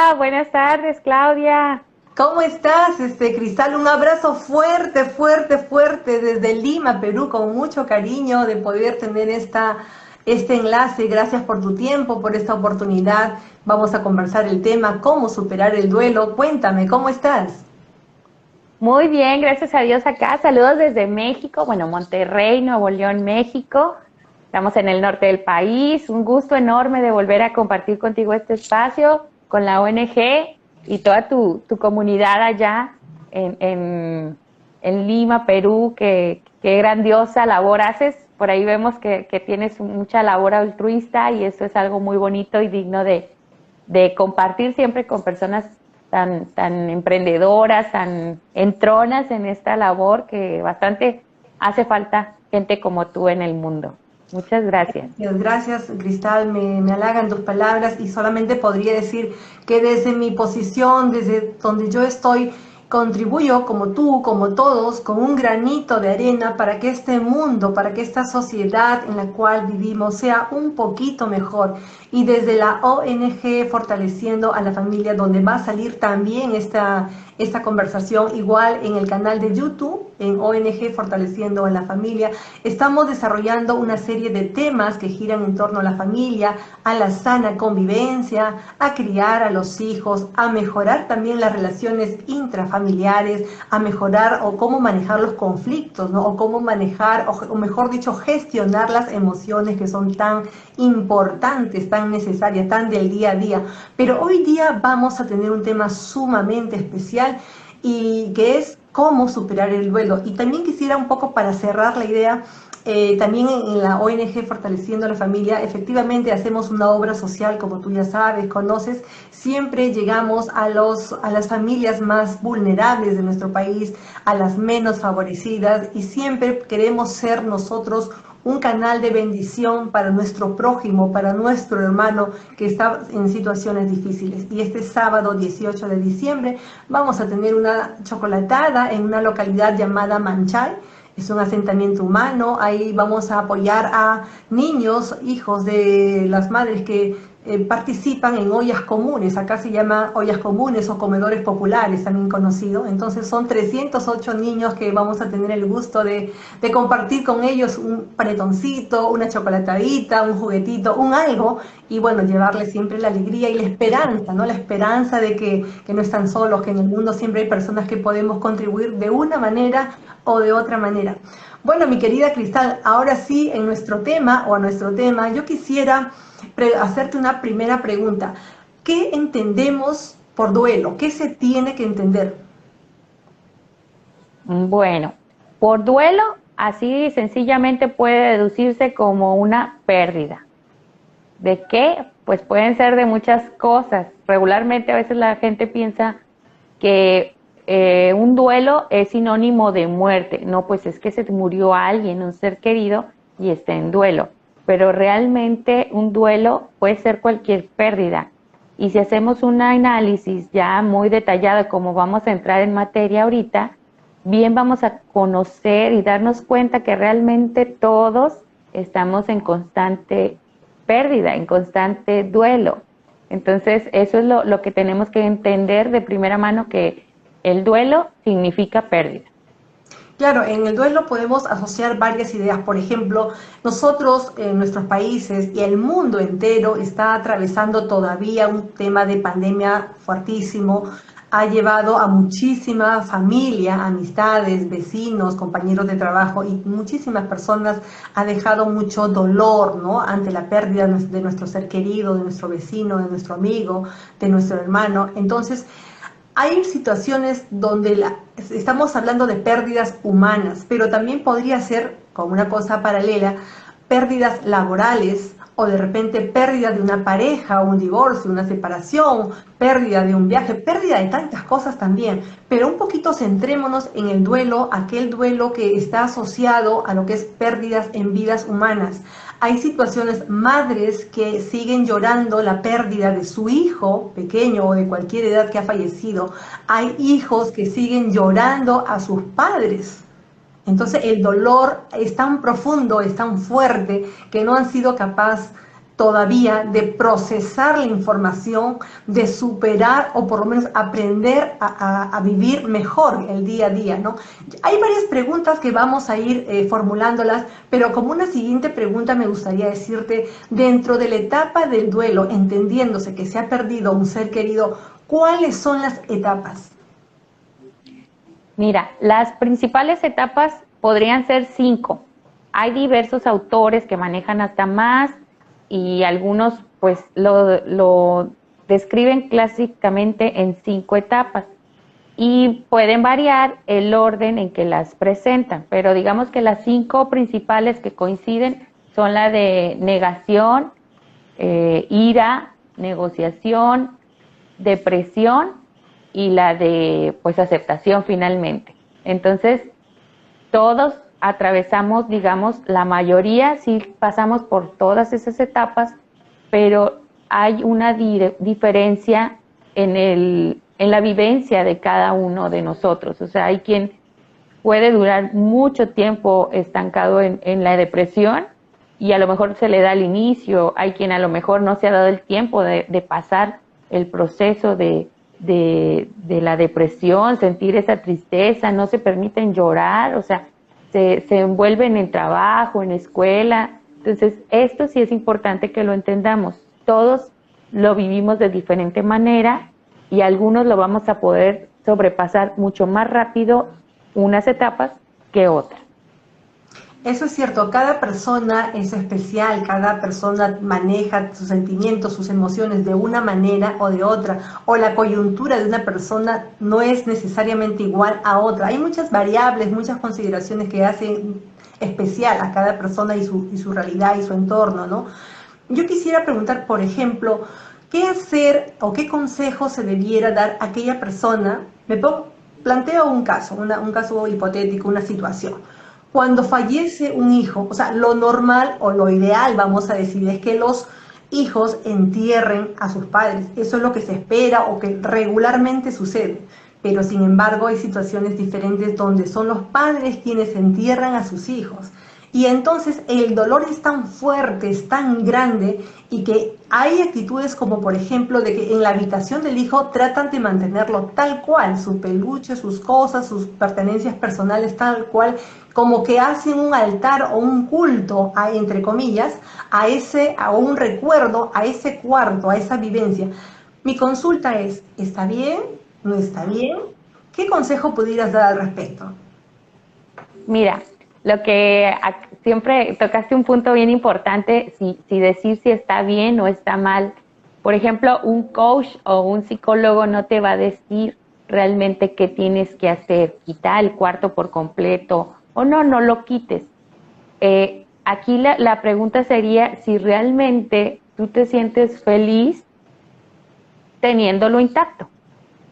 Hola, buenas tardes, Claudia. ¿Cómo estás, Cristal? Un abrazo fuerte, fuerte, fuerte desde Lima, Perú, con mucho cariño de poder tener este enlace. Gracias por tu tiempo, por esta oportunidad. Vamos a conversar el tema, cómo superar el duelo. Cuéntame, ¿cómo estás? Muy bien, gracias a Dios acá. Saludos desde México, bueno, Monterrey, Nuevo León, México. Estamos en el norte del país. Un gusto enorme de volver a compartir contigo este espacio con la ONG y toda tu comunidad allá en Lima, Perú. Qué grandiosa labor haces. Por ahí vemos que tienes mucha labor altruista y eso es algo muy bonito y digno de compartir siempre con personas tan emprendedoras, tan entronas en esta labor que bastante hace falta gente como tú en el mundo. Muchas gracias. Gracias, Cristal, me halagan tus palabras y solamente podría decir que desde mi posición, desde donde yo estoy, contribuyo como tú, como todos, con un granito de arena para que este mundo, para que esta sociedad en la cual vivimos sea un poquito mejor. Y desde la ONG Fortaleciendo a la Familia, donde va a salir también esta conversación, igual en el canal de YouTube, en ONG Fortaleciendo a la Familia, estamos desarrollando una serie de temas que giran en torno a la familia, a la sana convivencia, a criar a los hijos, a mejorar también las relaciones intrafamiliares, a mejorar o cómo manejar los conflictos, ¿no? O cómo manejar, o mejor dicho, gestionar las emociones que son tan importantes, tan necesarias, tan del día a día. Pero hoy día vamos a tener un tema sumamente especial y que es cómo superar el duelo. Y también quisiera un poco para cerrar la idea, también en la ONG Fortaleciendo a la Familia, efectivamente hacemos una obra social, como tú ya sabes, conoces, siempre llegamos a las familias más vulnerables de nuestro país, a las menos favorecidas, y siempre queremos ser nosotros un canal de bendición para nuestro prójimo, para nuestro hermano que está en situaciones difíciles. Y este sábado 18 de diciembre vamos a tener una chocolatada en una localidad llamada Manchay. Es un asentamiento humano. Ahí vamos a apoyar a niños, hijos de las madres que participan en ollas comunes. Acá se llama ollas comunes o comedores populares, también conocido. Entonces son 308 niños que vamos a tener el gusto de compartir con ellos un panetoncito, una chocolatadita, un juguetito, un algo, y bueno, llevarles siempre la alegría y la esperanza, ¿no? La esperanza de que no están solos, que en el mundo siempre hay personas que podemos contribuir de una manera o de otra manera. Bueno, mi querida Cristal, ahora sí, en nuestro tema o a nuestro tema, yo quisiera hacerte una primera pregunta. ¿Qué entendemos por duelo? ¿Qué se tiene que entender? Bueno, por duelo, así sencillamente puede deducirse como una pérdida. ¿De qué? Pues pueden ser de muchas cosas. Regularmente a veces la gente piensa que un duelo es sinónimo de muerte. No, pues es que se murió alguien, un ser querido, y está en duelo. Pero realmente un duelo puede ser cualquier pérdida. Y si hacemos un análisis ya muy detallado, como vamos a entrar en materia ahorita, bien vamos a conocer y darnos cuenta que realmente todos estamos en constante pérdida, en constante duelo. Entonces, eso es lo que tenemos que entender de primera mano, que el duelo significa pérdida. Claro, en el duelo podemos asociar varias ideas. Por ejemplo, nosotros en nuestros países y el mundo entero está atravesando todavía un tema de pandemia fuertísimo. Ha llevado a muchísima familia, amistades, vecinos, compañeros de trabajo y muchísimas personas, ha dejado mucho dolor, ¿no? Ante la pérdida de nuestro ser querido, de nuestro vecino, de nuestro amigo, de nuestro hermano. Entonces, hay situaciones donde estamos hablando de pérdidas humanas, pero también podría ser, como una cosa paralela, pérdidas laborales o de repente pérdida de una pareja, un divorcio, una separación, pérdida de un viaje, pérdida de tantas cosas también. Pero un poquito centrémonos en el duelo, aquel duelo que está asociado a lo que es pérdidas en vidas humanas. Hay situaciones, madres que siguen llorando la pérdida de su hijo pequeño o de cualquier edad que ha fallecido. Hay hijos que siguen llorando a sus padres. Entonces el dolor es tan profundo, es tan fuerte, que no han sido capaces todavía de procesar la información, de superar o por lo menos aprender a vivir mejor el día a día, ¿no? Hay varias preguntas que vamos a ir formulándolas, pero como una siguiente pregunta me gustaría decirte, dentro de la etapa del duelo, entendiéndose que se ha perdido un ser querido, ¿cuáles son las etapas? Mira, las principales etapas podrían ser 5. Hay diversos autores que manejan hasta más y algunos pues lo describen clásicamente en 5 etapas y pueden variar el orden en que las presentan, pero digamos que las 5 principales que coinciden son la de negación, ira, negociación, depresión y la de pues aceptación finalmente. Entonces, todos atravesamos, digamos, la mayoría sí pasamos por todas esas etapas, pero hay una diferencia en la vivencia de cada uno de nosotros. O sea, hay quien puede durar mucho tiempo estancado en la depresión y a lo mejor se le da el inicio, hay quien a lo mejor no se ha dado el tiempo de pasar el proceso de la depresión, sentir esa tristeza, no se permiten llorar, o sea, se envuelven en trabajo, en escuela. Entonces, esto sí es importante que lo entendamos. Todos lo vivimos de diferente manera y algunos lo vamos a poder sobrepasar mucho más rápido unas etapas que otras. Eso es cierto, cada persona es especial, cada persona maneja sus sentimientos, sus emociones de una manera o de otra, o la coyuntura de una persona no es necesariamente igual a otra. Hay muchas variables, muchas consideraciones que hacen especial a cada persona y su realidad y su entorno, ¿no? Yo quisiera preguntar, por ejemplo, ¿qué hacer o qué consejo se debiera dar a aquella persona? Planteo un caso, un caso hipotético, una situación. Cuando fallece un hijo, o sea, lo normal o lo ideal, vamos a decir, es que los hijos entierren a sus padres. Eso es lo que se espera o que regularmente sucede. Pero sin embargo hay situaciones diferentes donde son los padres quienes entierran a sus hijos. Y entonces el dolor es tan fuerte, es tan grande, y que hay actitudes como por ejemplo de que en la habitación del hijo tratan de mantenerlo tal cual, su peluche, sus cosas, sus pertenencias personales tal cual, como que hacen un altar o un culto, entre comillas, a un recuerdo, a ese cuarto, a esa vivencia. Mi consulta es, ¿está bien? ¿No está bien? ¿Qué consejo pudieras dar al respecto? Mira, lo que siempre tocaste un punto bien importante, si decir si está bien o está mal. Por ejemplo, un coach o un psicólogo no te va a decir realmente qué tienes que hacer, quitar el cuarto por completo o no lo quites. Aquí la pregunta sería si realmente tú te sientes feliz teniéndolo intacto.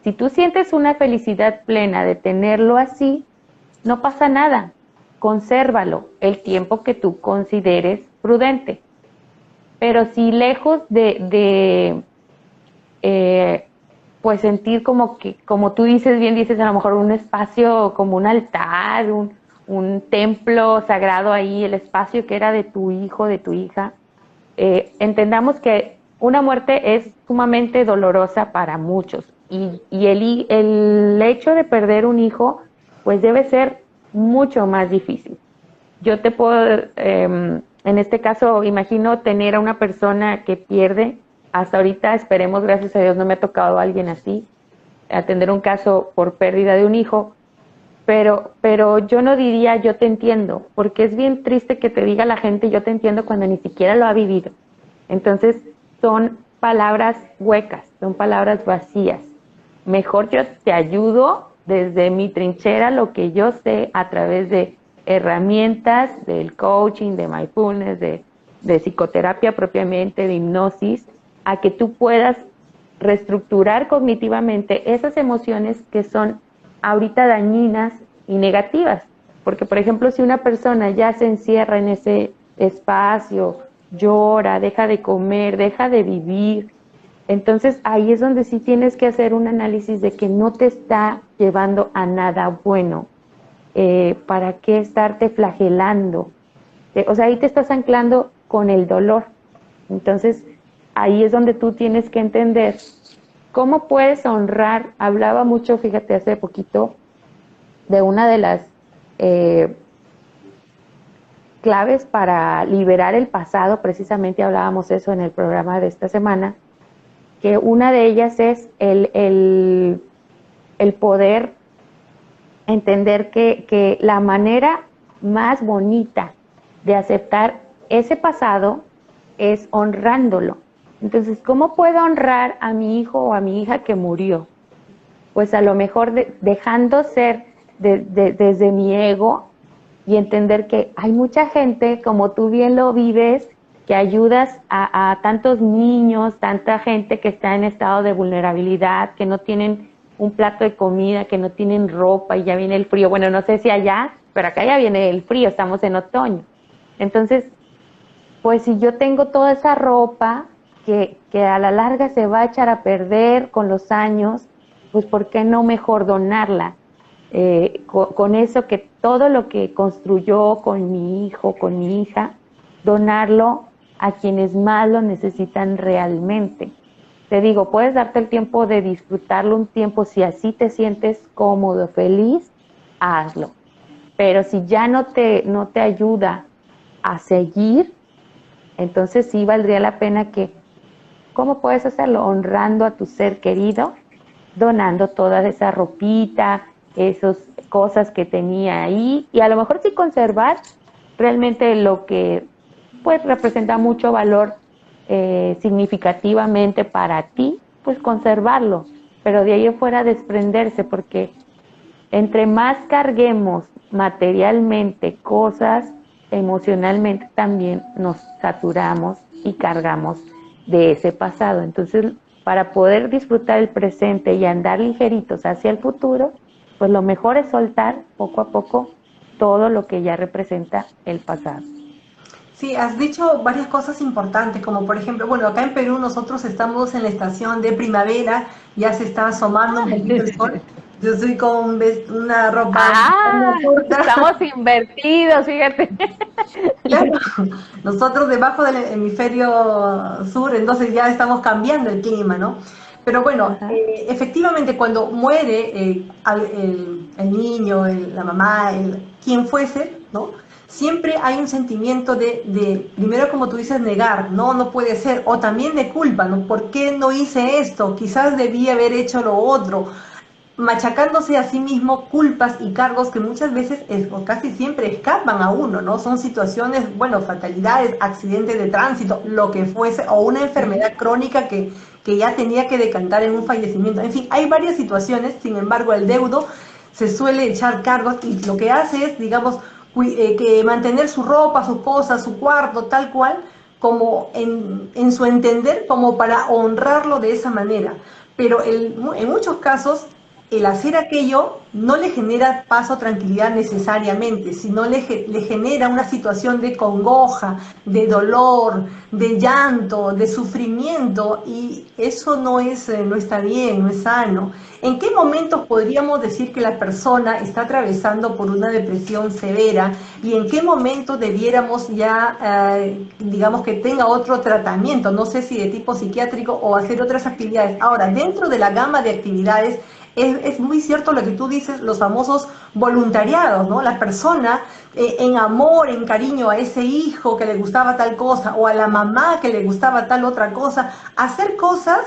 Si tú sientes una felicidad plena de tenerlo así, no pasa nada, consérvalo el tiempo que tú consideres prudente. Pero si lejos pues sentir como que, como tú dices, bien dices, a lo mejor un espacio como un altar, un templo sagrado ahí, el espacio que era de tu hijo, de tu hija, entendamos que una muerte es sumamente dolorosa para muchos y el hecho de perder un hijo pues debe ser mucho más difícil. Yo te puedo, en este caso, imagino tener a una persona que pierde, hasta ahorita esperemos, gracias a Dios, no me ha tocado a alguien así, atender un caso por pérdida de un hijo, pero yo no diría yo te entiendo, porque es bien triste que te diga la gente yo te entiendo cuando ni siquiera lo ha vivido. Entonces son palabras huecas, son palabras vacías. Mejor yo te ayudo desde mi trinchera, lo que yo sé a través de herramientas del coaching, de mindfulness, de psicoterapia propiamente, de hipnosis, a que tú puedas reestructurar cognitivamente esas emociones que son ahorita dañinas y negativas. Porque, por ejemplo, si una persona ya se encierra en ese espacio, llora, deja de comer, deja de vivir, entonces ahí es donde sí tienes que hacer un análisis de que no te está llevando a nada bueno. ¿Para qué estarte flagelando? O sea, ahí te estás anclando con el dolor. Entonces, ahí es donde tú tienes que entender cómo puedes honrar. Hablaba mucho, fíjate, hace poquito, de una de las claves para liberar el pasado. Precisamente hablábamos eso en el programa de esta semana, que una de ellas es el poder entender que la manera más bonita de aceptar ese pasado es honrándolo. Entonces, ¿cómo puedo honrar a mi hijo o a mi hija que murió? Pues a lo mejor dejando ser desde mi ego y entender que hay mucha gente, como tú bien lo vives, que ayudas a tantos niños, tanta gente que está en estado de vulnerabilidad, que no tienen un plato de comida, que no tienen ropa y ya viene el frío. Bueno, no sé si allá, pero acá ya viene el frío, estamos en otoño. Entonces, pues si yo tengo toda esa ropa que a la larga se va a echar a perder con los años, pues ¿por qué no mejor donarla? Con eso, que todo lo que construyó con mi hijo, con mi hija, donarlo a quienes más lo necesitan realmente. Te digo, puedes darte el tiempo de disfrutarlo un tiempo, si así te sientes cómodo, feliz, hazlo. Pero si ya no te ayuda a seguir, entonces sí valdría la pena que, ¿cómo puedes hacerlo? Honrando a tu ser querido, donando toda esa ropita, esas cosas que tenía ahí, y a lo mejor sí conservar realmente lo que pues representa mucho valor significativamente para ti, pues conservarlo, pero de ahí afuera desprenderse, porque entre más carguemos materialmente cosas, emocionalmente también nos saturamos y cargamos de ese pasado. Entonces, para poder disfrutar el presente y andar ligeritos hacia el futuro, pues lo mejor es soltar poco a poco todo lo que ya representa el pasado. Sí, has dicho varias cosas importantes, como por ejemplo, bueno, acá en Perú nosotros estamos en la estación de primavera, ya se está asomando un poquito el sol. Yo estoy con una ropa Ah, corta. estamos invertidos, fíjate. Claro, nosotros debajo del hemisferio sur, entonces ya estamos cambiando el clima, ¿no? Pero bueno, Ajá. efectivamente cuando muere el niño, la mamá, quien fuese, ¿no? Siempre hay un sentimiento primero como tú dices, negar, no, no puede ser, o también de culpa, ¿no? ¿Por qué no hice esto? Quizás debí haber hecho lo otro, machacándose a sí mismo culpas y cargos que muchas veces o casi siempre escapan a uno, ¿no? Son situaciones, bueno, fatalidades, accidentes de tránsito, lo que fuese, o una enfermedad crónica que ya tenía que decantar en un fallecimiento. En fin, hay varias situaciones, sin embargo, el deudo se suele echar cargos y lo que hace es, digamos, que mantener su ropa, sus cosas, su cuarto, tal cual, como en su entender, como para honrarlo de esa manera. Pero en muchos casos el hacer aquello no le genera paz o tranquilidad necesariamente, sino le genera una situación de congoja, de dolor, de llanto, de sufrimiento, y eso no está bien, no es sano. ¿En qué momentos podríamos decir que la persona está atravesando por una depresión severa y en qué momento debiéramos ya, digamos, que tenga otro tratamiento? No sé si de tipo psiquiátrico o hacer otras actividades. Ahora, dentro de la gama de actividades, es muy cierto lo que tú dices, los famosos voluntariados, ¿no? La persona en amor, en cariño a ese hijo que le gustaba tal cosa o a la mamá que le gustaba tal otra cosa, hacer cosas,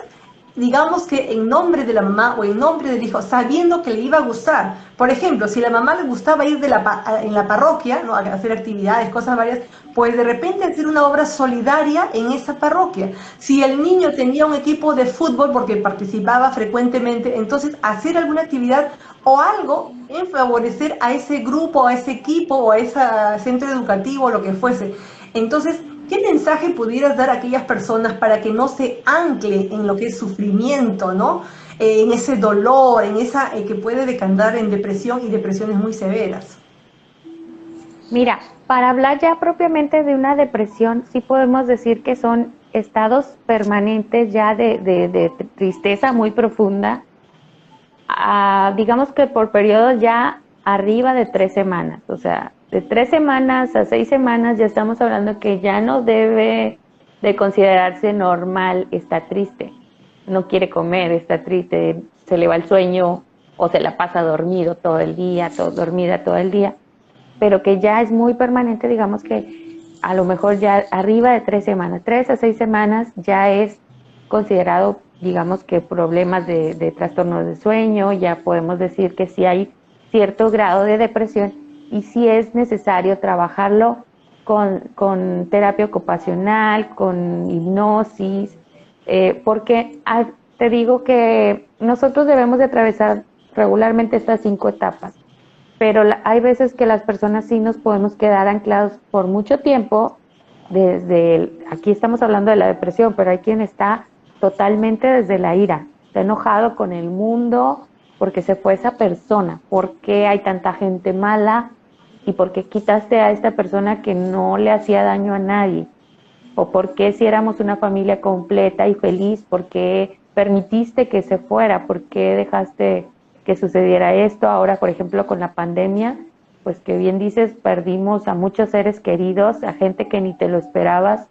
digamos que en nombre de la mamá o en nombre del hijo, sabiendo que le iba a gustar. Por ejemplo, si a la mamá le gustaba ir en la parroquia, ¿no? A hacer actividades, cosas varias, pues de repente hacer una obra solidaria en esa parroquia. Si el niño tenía un equipo de fútbol porque participaba frecuentemente, entonces hacer alguna actividad o algo en favorecer a ese grupo, a ese equipo o a ese centro educativo, lo que fuese. Entonces, ¿qué mensaje pudieras dar a aquellas personas para que no se ancle en lo que es sufrimiento, ¿no? En ese dolor, en esa que puede decantar en depresión y depresiones muy severas? Mira, para hablar ya propiamente de una depresión, sí podemos decir que son estados permanentes ya de tristeza muy profunda, digamos que por periodos ya arriba de 3 semanas, o sea, de 3 semanas a 6 semanas ya estamos hablando que ya no debe de considerarse normal, está triste, no quiere comer, está triste, se le va el sueño o se la pasa dormido todo el día, dormida todo el día, pero que ya es muy permanente, digamos que a lo mejor ya arriba de 3 semanas, 3 a 6 semanas ya es considerado, digamos que problemas de trastorno de sueño, ya podemos decir que sí hay cierto grado de depresión y sí es necesario trabajarlo con terapia ocupacional, con hipnosis, porque te digo que nosotros debemos de atravesar regularmente estas 5 etapas, pero hay veces que las personas sí nos podemos quedar anclados por mucho tiempo, aquí estamos hablando de la depresión, pero hay quien está totalmente desde la ira, está enojado con el mundo porque se fue esa persona, por qué hay tanta gente mala y por qué quitaste a esta persona que no le hacía daño a nadie, o por qué si éramos una familia completa y feliz, por qué permitiste que se fuera, por qué dejaste que sucediera esto. Ahora, por ejemplo, con la pandemia, pues que bien dices, perdimos a muchos seres queridos, a gente que ni te lo esperabas,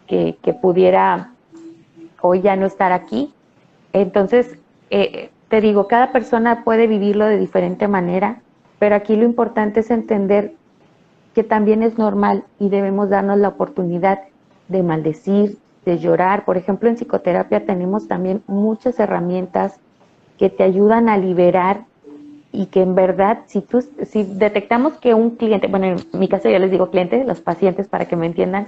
que pudiera hoy ya no estar aquí. Entonces, te digo, cada persona puede vivirlo de diferente manera, pero aquí lo importante es entender que también es normal y debemos darnos la oportunidad de maldecir, de llorar. Por ejemplo, en psicoterapia tenemos también muchas herramientas que te ayudan a liberar y que en verdad, si detectamos que un cliente, bueno, en mi caso yo les digo clientes, los pacientes para que me entiendan,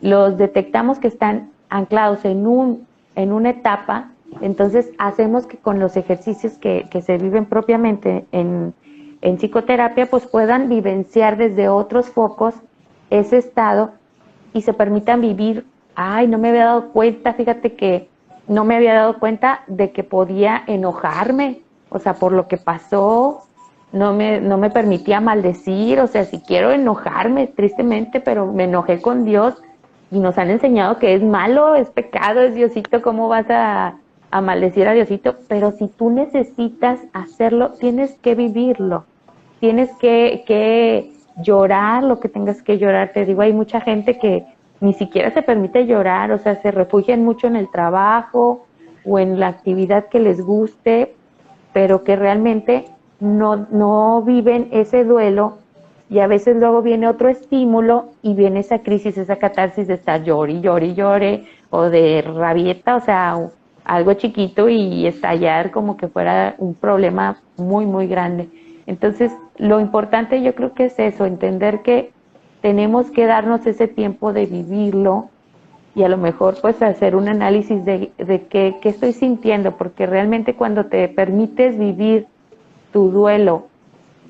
los detectamos que están anclados en una etapa, entonces hacemos que con los ejercicios que se viven propiamente en psicoterapia, pues puedan vivenciar desde otros focos ese estado y se permitan vivir. Ay, no me había dado cuenta, fíjate que no me había dado cuenta de que podía enojarme, o sea, por lo que pasó, no me permitía maldecir, o sea, si quiero enojarme, tristemente, pero me enojé con Dios y nos han enseñado que es malo, es pecado, es Diosito, ¿cómo vas a maldecir a Diosito? Pero si tú necesitas hacerlo, tienes que vivirlo, tienes que llorar lo que tengas que llorar. Te digo, hay mucha gente que ni siquiera se permite llorar, o sea, se refugian mucho en el trabajo o en la actividad que les guste, pero que realmente no viven ese duelo y a veces luego viene otro estímulo y viene esa crisis, esa catarsis de estar llore, llore, llore, o de rabieta, o sea, algo chiquito y estallar como que fuera un problema muy, muy grande. Entonces, lo importante yo creo que es eso, entender que tenemos que darnos ese tiempo de vivirlo y a lo mejor pues hacer un análisis de qué estoy sintiendo, porque realmente cuando te permites vivir tu duelo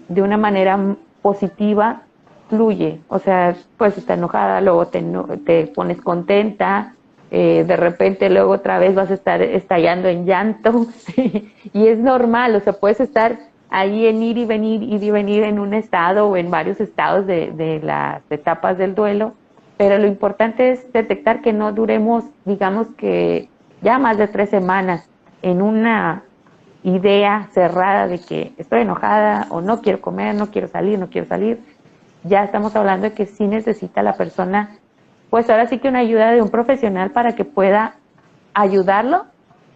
de una manera positiva, fluye, o sea, pues está enojada, luego te pones contenta, de repente luego otra vez vas a estar estallando en llanto y es normal, o sea, puedes estar ahí en ir y venir en un estado o en varios estados de las etapas del duelo, pero lo importante es detectar que no duremos, digamos que ya más de 3 semanas en una idea cerrada de que estoy enojada o no quiero comer, no quiero salir, no quiero salir. Ya estamos hablando de que sí necesita la persona, pues ahora sí que una ayuda de un profesional para que pueda ayudarlo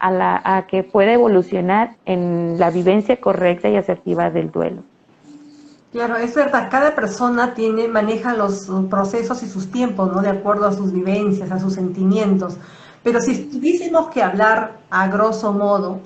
a que pueda evolucionar en la vivencia correcta y asertiva del duelo. Claro, es verdad, cada persona maneja los procesos y sus tiempos, ¿no? De acuerdo a sus vivencias, a sus sentimientos. Pero si tuviésemos que hablar a grosso modo,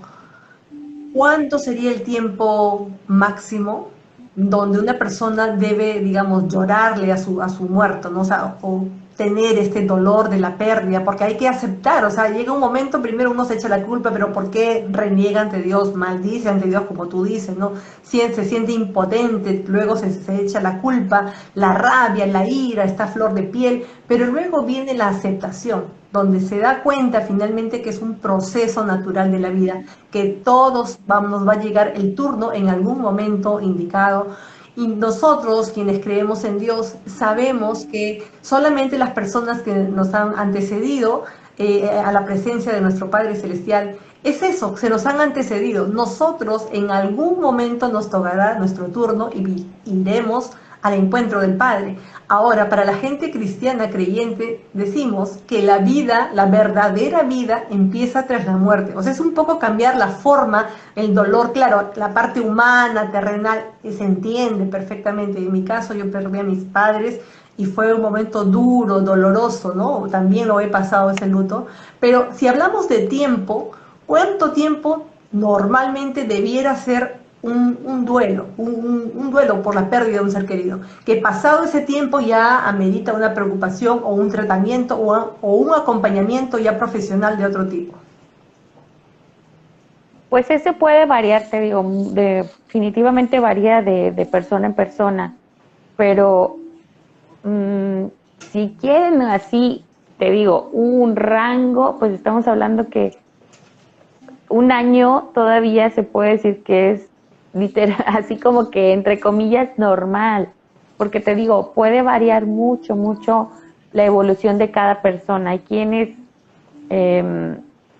¿cuánto sería el tiempo máximo donde una persona debe, digamos, llorarle a su muerto, ¿no? O sea, o tener este dolor de la pérdida, porque hay que aceptar, o sea, llega un momento, primero uno se echa la culpa, pero ¿por qué reniega ante Dios, maldice ante Dios, como tú dices, ¿no? Se siente impotente, luego se echa la culpa, la rabia, la ira, está a flor de piel, pero luego viene la aceptación, donde se da cuenta finalmente que es un proceso natural de la vida, que todos nos va a llegar el turno en algún momento indicado. Y nosotros, quienes creemos en Dios, sabemos que solamente las personas que nos han antecedido a la presencia de nuestro Padre Celestial, es eso, se nos han antecedido. Nosotros en algún momento nos tocará nuestro turno y iremos al encuentro del Padre. Ahora, para la gente cristiana creyente, decimos que la vida, la verdadera vida, empieza tras la muerte. O sea, es un poco cambiar la forma, el dolor, claro, la parte humana, terrenal, se entiende perfectamente. En mi caso, yo perdí a mis padres y fue un momento duro, doloroso, ¿no? También lo he pasado ese luto. Pero si hablamos de tiempo, ¿cuánto tiempo normalmente debiera ser un duelo, un duelo por la pérdida de un ser querido? Que pasado ese tiempo ya amerita una preocupación o un tratamiento o un acompañamiento ya profesional de otro tipo. Pues ese puede variar, te digo, definitivamente varía de persona en persona, pero si quieren así, te digo, un rango, pues estamos hablando que un año todavía se puede decir que es literal, así como que entre comillas normal, porque te digo, puede variar mucho, mucho la evolución de cada persona. Hay quienes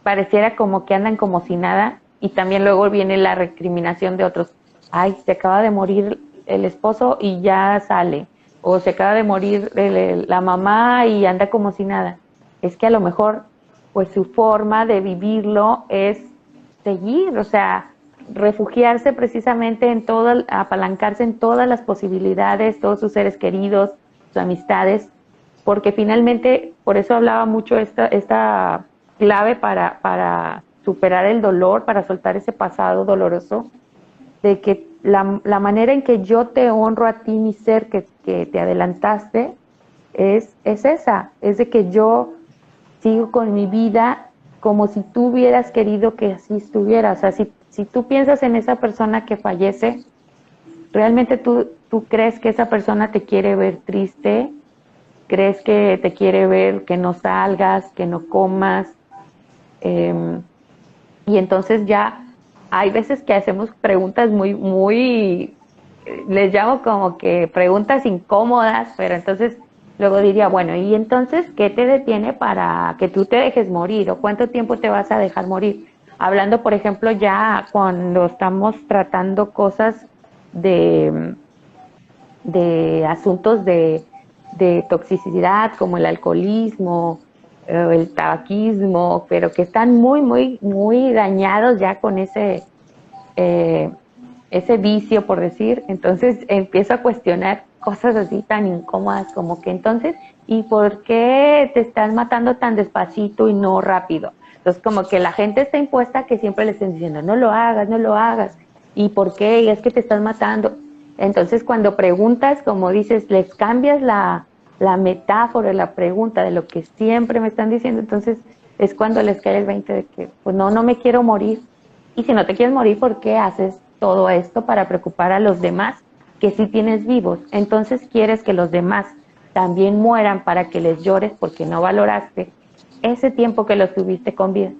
pareciera como que andan como si nada y también luego viene la recriminación de otros. Ay, se acaba de morir el esposo y ya sale, o se acaba de morir la mamá y anda como si nada. Es que a lo mejor pues su forma de vivirlo es seguir, o sea, refugiarse precisamente en todo, apalancarse en todas las posibilidades, todos sus seres queridos, sus amistades, porque finalmente, por eso hablaba mucho esta clave para superar el dolor, para soltar ese pasado doloroso, de que la manera en que yo te honro a ti, mi ser, que te adelantaste, es esa, es de que yo sigo con mi vida como si tú hubieras querido que así estuviera. O sea, si tú piensas en esa persona que fallece, realmente tú crees que esa persona te quiere ver triste, crees que te quiere ver que no salgas, que no comas, eh, y entonces ya hay veces que hacemos preguntas les llamo como que preguntas incómodas, pero entonces luego diría, bueno, ¿y entonces qué te detiene para que tú te dejes morir? ¿O cuánto tiempo te vas a dejar morir? Hablando, por ejemplo, ya cuando estamos tratando cosas de, de asuntos de toxicidad como el alcoholismo, el tabaquismo, pero que están muy, muy, muy dañados ya con eh, ese vicio, por decir. Entonces empiezo a cuestionar cosas así tan incómodas como que entonces, ¿y por qué te estás matando tan despacito y no rápido? Entonces como que la gente está impuesta que siempre le estén diciendo, no lo hagas, no lo hagas. ¿Y por qué? Y es que te estás matando. Entonces cuando preguntas, como dices, les cambias la metáfora, la pregunta de lo que siempre me están diciendo, entonces es cuando les cae el 20 de que, pues no me quiero morir. Y si no te quieres morir, ¿por qué haces todo esto para preocupar a los demás que sí tienes vivos? Entonces quieres que los demás también mueran para que les llores porque no valoraste ese tiempo que los tuviste con vida.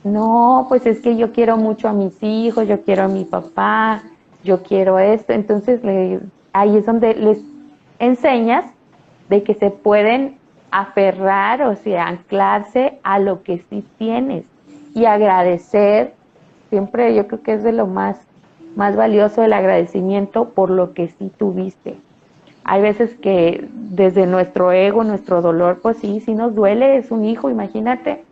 No, pues es que yo quiero mucho a mis hijos, yo quiero a mi papá, yo quiero esto. Entonces ahí es donde les enseñas de que se pueden aferrar, o sea, anclarse a lo que sí tienes y agradecer. Siempre yo creo que es de lo más valioso el agradecimiento por lo que sí tuviste. Hay veces que desde nuestro ego, nuestro dolor, pues sí nos duele, es un hijo, imagínate,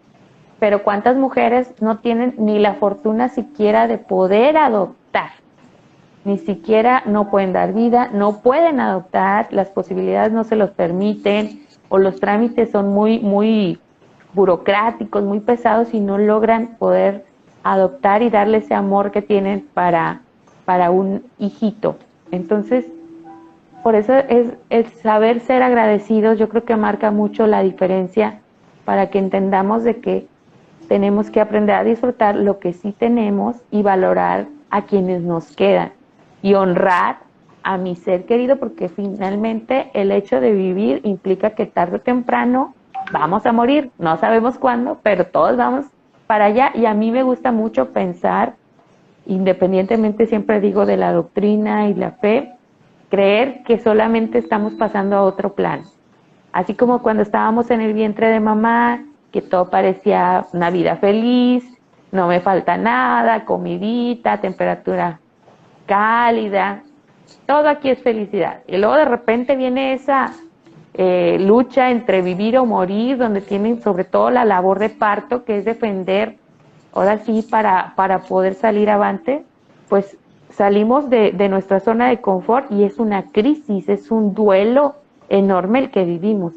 pero ¿cuántas mujeres no tienen ni la fortuna siquiera de poder adoptar? Ni siquiera no pueden dar vida, no pueden adoptar, las posibilidades no se los permiten, o los trámites son muy, muy burocráticos, muy pesados y no logran poder adoptar y darle ese amor que tienen para un hijito. Entonces, por eso es el saber ser agradecidos, yo creo que marca mucho la diferencia para que entendamos de que tenemos que aprender a disfrutar lo que sí tenemos y valorar a quienes nos quedan y honrar a mi ser querido, porque finalmente el hecho de vivir implica que tarde o temprano vamos a morir, no sabemos cuándo, pero todos vamos para allá. Y a mí me gusta mucho pensar, independientemente siempre digo de la doctrina y la fe, creer que solamente estamos pasando a otro plano. Así como cuando estábamos en el vientre de mamá, que todo parecía una vida feliz, no me falta nada, comidita, temperatura cálida, todo aquí es felicidad. Y luego de repente viene esa lucha entre vivir o morir, donde tienen sobre todo la labor de parto, que es defender, ahora sí, para poder salir avante, pues salimos de nuestra zona de confort y es una crisis, es un duelo enorme el que vivimos.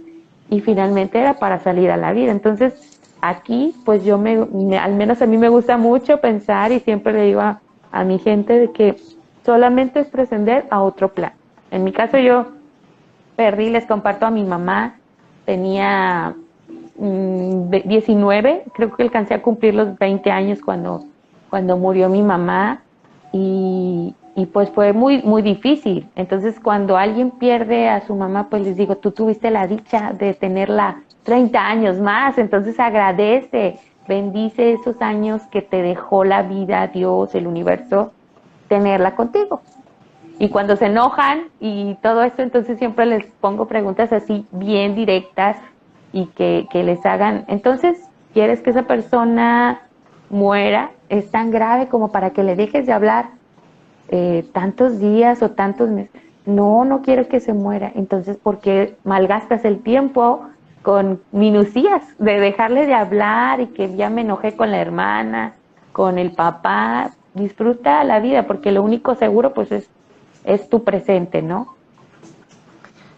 Y finalmente era para salir a la vida. Entonces, aquí, pues yo al menos a mí me gusta mucho pensar y siempre le digo a mi gente de que solamente es trascender a otro plan. En mi caso yo perdí, les comparto, a mi mamá, tenía 19, creo que alcancé a cumplir los 20 años cuando murió mi mamá y pues fue muy, muy difícil. Entonces cuando alguien pierde a su mamá, pues les digo, tú tuviste la dicha de tenerla 30 años más, entonces agradece, bendice esos años que te dejó la vida, Dios, el universo, tenerla contigo. Y cuando se enojan y todo esto, entonces siempre les pongo preguntas así bien directas y que les hagan, entonces, ¿quieres que esa persona muera? ¿Es tan grave como para que le dejes de hablar tantos días o tantos meses? No, no quiero que se muera. Entonces, ¿por qué malgastas el tiempo con minucias de dejarle de hablar y que ya me enojé con la hermana, con el papá? Disfruta la vida, porque lo único seguro pues es tu presente, ¿no?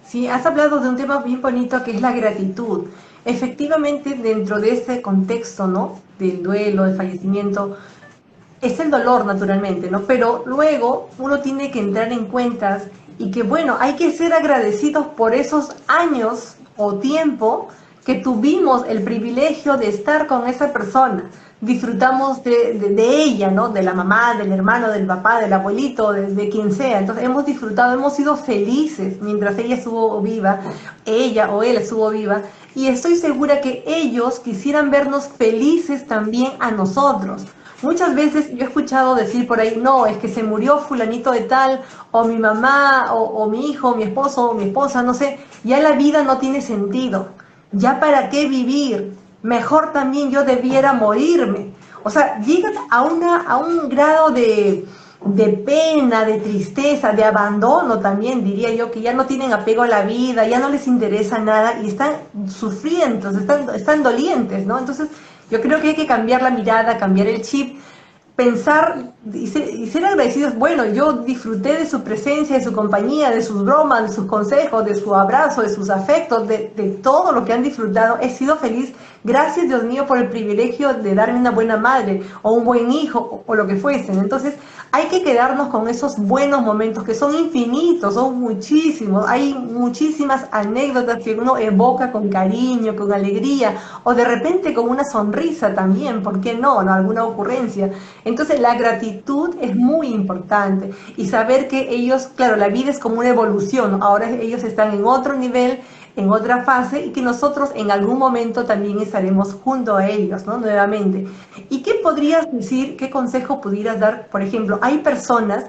Sí, has hablado de un tema bien bonito que es la gratitud. Efectivamente, dentro de ese contexto, ¿no? Del duelo, del fallecimiento, es el dolor naturalmente, ¿no? Pero luego uno tiene que entrar en cuentas y que, bueno, hay que ser agradecidos por esos años o tiempo que tuvimos el privilegio de estar con esa persona. Disfrutamos de ella, ¿no? De la mamá, del hermano, del papá, del abuelito, de quien sea. Entonces hemos disfrutado, hemos sido felices mientras ella estuvo viva, ella o él estuvo viva. Y estoy segura que ellos quisieran vernos felices también a nosotros. Muchas veces yo he escuchado decir por ahí, no, es que se murió fulanito de tal, o mi mamá, o mi hijo, o mi esposo, o mi esposa, no sé, ya la vida no tiene sentido. ¿Ya para qué vivir? Mejor también yo debiera morirme. O sea, llegan a un grado de pena, de tristeza, de abandono también, diría yo, que ya no tienen apego a la vida, ya no les interesa nada y están sufriendo, están dolientes, ¿no? Entonces, yo creo que hay que cambiar la mirada, cambiar el chip, pensar y ser agradecidos. Bueno, yo disfruté de su presencia, de su compañía, de sus bromas, de sus consejos, de su abrazo, de sus afectos, de todo lo que han disfrutado. He sido feliz. Gracias, Dios mío, por el privilegio de darme una buena madre o un buen hijo o lo que fuesen. Entonces, hay que quedarnos con esos buenos momentos que son infinitos, son muchísimos. Hay muchísimas anécdotas que uno evoca con cariño, con alegría o de repente con una sonrisa también, ¿por qué no? ¿No? Alguna ocurrencia. Entonces la gratitud es muy importante y saber que ellos, claro, la vida es como una evolución, ahora ellos están en otro nivel, en otra fase y que nosotros en algún momento también estaremos junto a ellos, ¿no? Nuevamente. ¿Y qué podrías decir, qué consejo pudieras dar? Por ejemplo, hay personas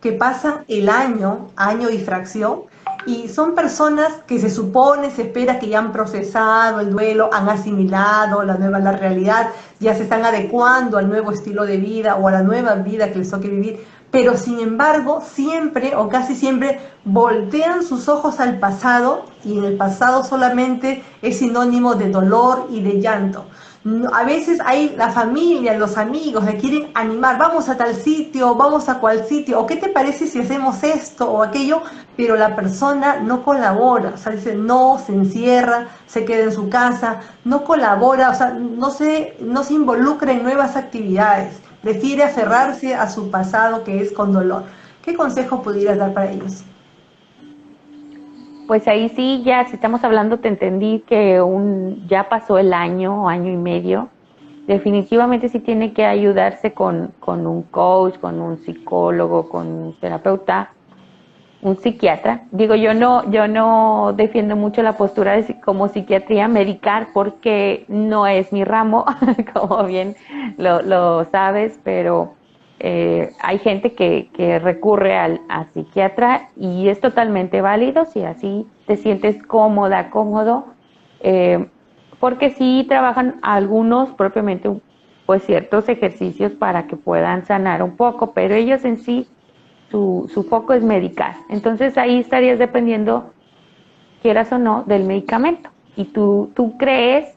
que pasan el año y fracción, y son personas que se supone, se espera que ya han procesado el duelo, han asimilado la realidad, ya se están adecuando al nuevo estilo de vida o a la nueva vida que les toque vivir, pero sin embargo siempre o casi siempre voltean sus ojos al pasado y en el pasado solamente es sinónimo de dolor y de llanto. A veces hay la familia, los amigos le quieren animar, vamos a tal sitio, vamos a cual sitio, o qué te parece si hacemos esto o aquello, pero la persona no colabora, o sea, dice no, se encierra, se queda en su casa, no colabora, o sea, no se involucra en nuevas actividades, prefiere aferrarse a su pasado que es con dolor. ¿Qué consejo pudieras dar para ellos? Pues ahí sí, ya si estamos hablando, te entendí que ya pasó el año o año y medio. Definitivamente sí tiene que ayudarse con un coach, con un psicólogo, con un terapeuta, un psiquiatra. Digo, yo no defiendo mucho la postura como psiquiatría medicar porque no es mi ramo, como bien lo sabes, pero hay gente que recurre a psiquiatra y es totalmente válido si así te sientes cómoda, cómodo, eh, porque sí trabajan algunos propiamente pues ciertos ejercicios para que puedan sanar un poco, pero ellos en sí su foco es medicar. Entonces ahí estarías dependiendo, quieras o no, del medicamento. Y tú crees,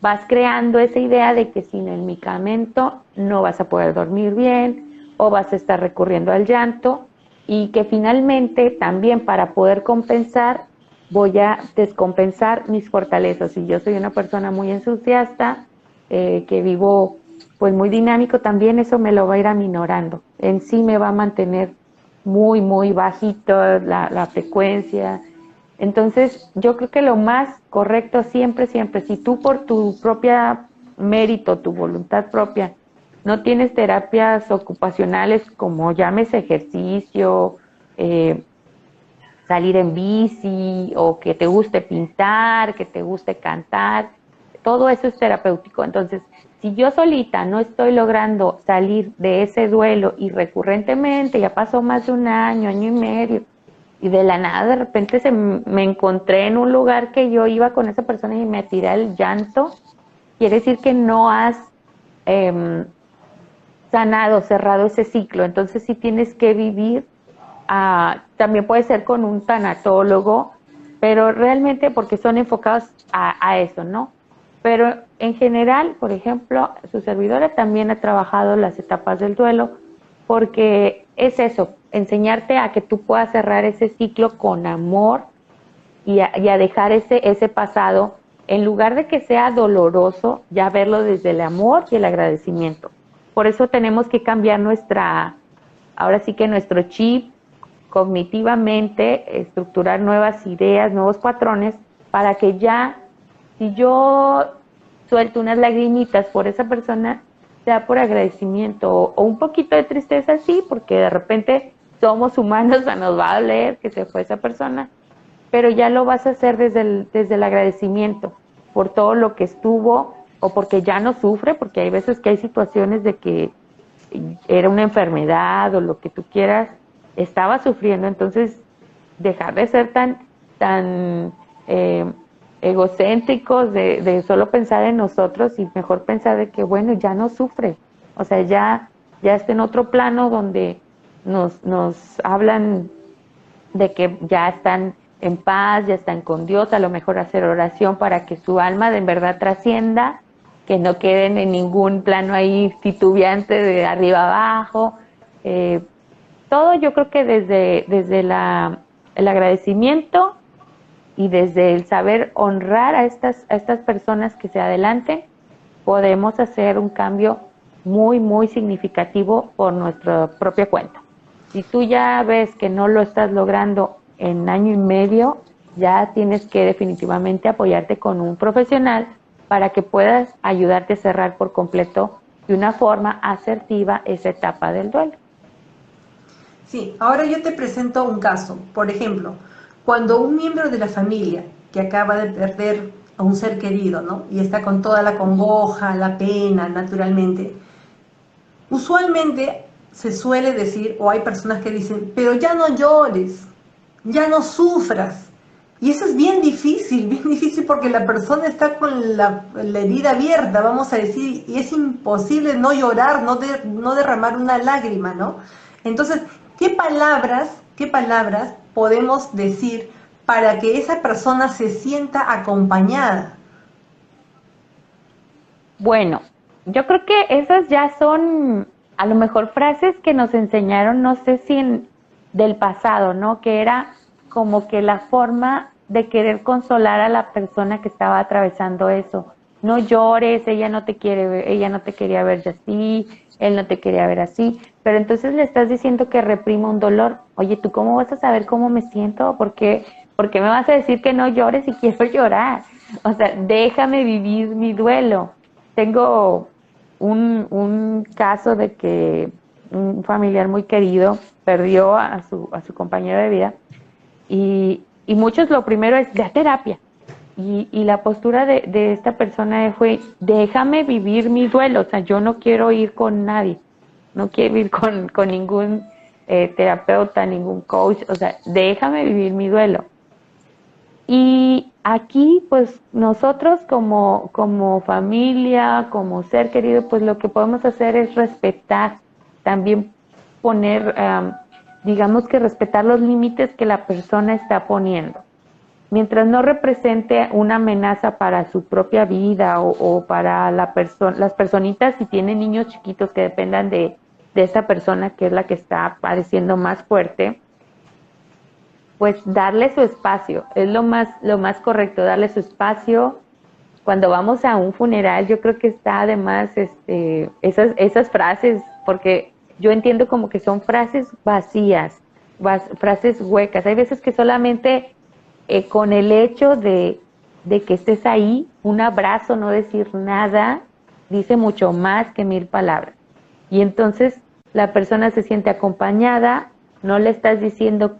vas creando esa idea de que sin el medicamento no vas a poder dormir bien o vas a estar recurriendo al llanto y que finalmente también para poder compensar voy a descompensar mis fortalezas. Si yo soy una persona muy entusiasta, que vivo pues muy dinámico, también eso me lo va a ir aminorando. En sí me va a mantener muy, muy bajito la frecuencia. Entonces, yo creo que lo más correcto siempre, siempre, si tú por tu propia mérito, tu voluntad propia, no tienes terapias ocupacionales como llames ejercicio, eh, salir en bici o que te guste pintar, que te guste cantar, todo eso es terapéutico. Entonces, si yo solita no estoy logrando salir de ese duelo y recurrentemente, ya pasó más de un año, año y medio, y de la nada de repente me encontré en un lugar que yo iba con esa persona y me tiré el llanto, quiere decir que no has eh, sanado, cerrado ese ciclo. Entonces sí tienes que vivir, también puede ser con un tanatólogo, pero realmente porque son enfocados a eso, ¿no? Pero en general, por ejemplo, su servidora también ha trabajado las etapas del duelo, porque es eso, enseñarte a que tú puedas cerrar ese ciclo con amor y a dejar ese pasado, en lugar de que sea doloroso, ya verlo desde el amor y el agradecimiento. Por eso tenemos que cambiar ahora sí que nuestro chip cognitivamente, estructurar nuevas ideas, nuevos patrones, para que ya, si yo suelto unas lagrimitas por esa persona, sea por agradecimiento o un poquito de tristeza, sí, porque de repente somos humanos, nos va a doler que se fue esa persona, pero ya lo vas a hacer desde el agradecimiento por todo lo que estuvo o porque ya no sufre, porque hay veces que hay situaciones de que era una enfermedad o lo que tú quieras, estaba sufriendo, entonces dejar de ser tan eh, egocéntricos de solo pensar en nosotros y mejor pensar de que bueno, ya no sufre, o sea, ya está en otro plano donde nos hablan de que ya están en paz, ya están con Dios, a lo mejor hacer oración para que su alma de verdad trascienda, que no queden en ningún plano ahí titubeante de arriba abajo. Eh, Todo yo creo que desde el agradecimiento y desde el saber honrar a estas personas que se adelanten, podemos hacer un cambio muy, muy significativo por nuestra propia cuenta. Si tú ya ves que no lo estás logrando en año y medio, ya tienes que definitivamente apoyarte con un profesional para que puedas ayudarte a cerrar por completo de una forma asertiva esa etapa del duelo. Sí, ahora yo te presento un caso. Por ejemplo, cuando un miembro de la familia que acaba de perder a un ser querido, ¿no? Y está con toda la congoja, la pena, naturalmente. Usualmente se suele decir, o hay personas que dicen, pero ya no llores, ya no sufras. Y eso es bien difícil porque la persona está con la herida abierta, vamos a decir, y es imposible no llorar, no derramar una lágrima, ¿no? Entonces, qué palabras podemos decir para que esa persona se sienta acompañada? Bueno, yo creo que esas ya son a lo mejor frases que nos enseñaron, no sé si del pasado, ¿no? Que era como que la forma de querer consolar a la persona que estaba atravesando eso. No llores, ella no te quiere ver, ella no te quería ver así, él no te quería ver así, pero entonces le estás diciendo que reprima un dolor. Oye, ¿tú cómo vas a saber cómo me siento? ¿Por qué me vas a decir que no llores si quiero llorar? O sea, déjame vivir mi duelo. Tengo un caso de que un familiar muy querido perdió a su compañero de vida y muchos lo primero es la terapia. Y la postura de esta persona fue, déjame vivir mi duelo, o sea, yo no quiero ir con nadie, no quiero ir con ningún terapeuta, ningún coach, o sea, déjame vivir mi duelo. Y aquí, pues nosotros como familia, como ser querido, pues lo que podemos hacer es respetar, también poner digamos que respetar los límites que la persona está poniendo. Mientras no represente una amenaza para su propia vida o para las personitas, si tienen niños chiquitos que dependan de esa persona que es la que está padeciendo más fuerte, pues darle su espacio, es lo más correcto, darle su espacio. Cuando vamos a un funeral, yo creo que está además esas frases, porque yo entiendo como que son frases vacías, frases huecas. Hay veces que solamente con el hecho de que estés ahí, un abrazo, no decir nada, dice mucho más que 1000 palabras. Y entonces la persona se siente acompañada, no le estás diciendo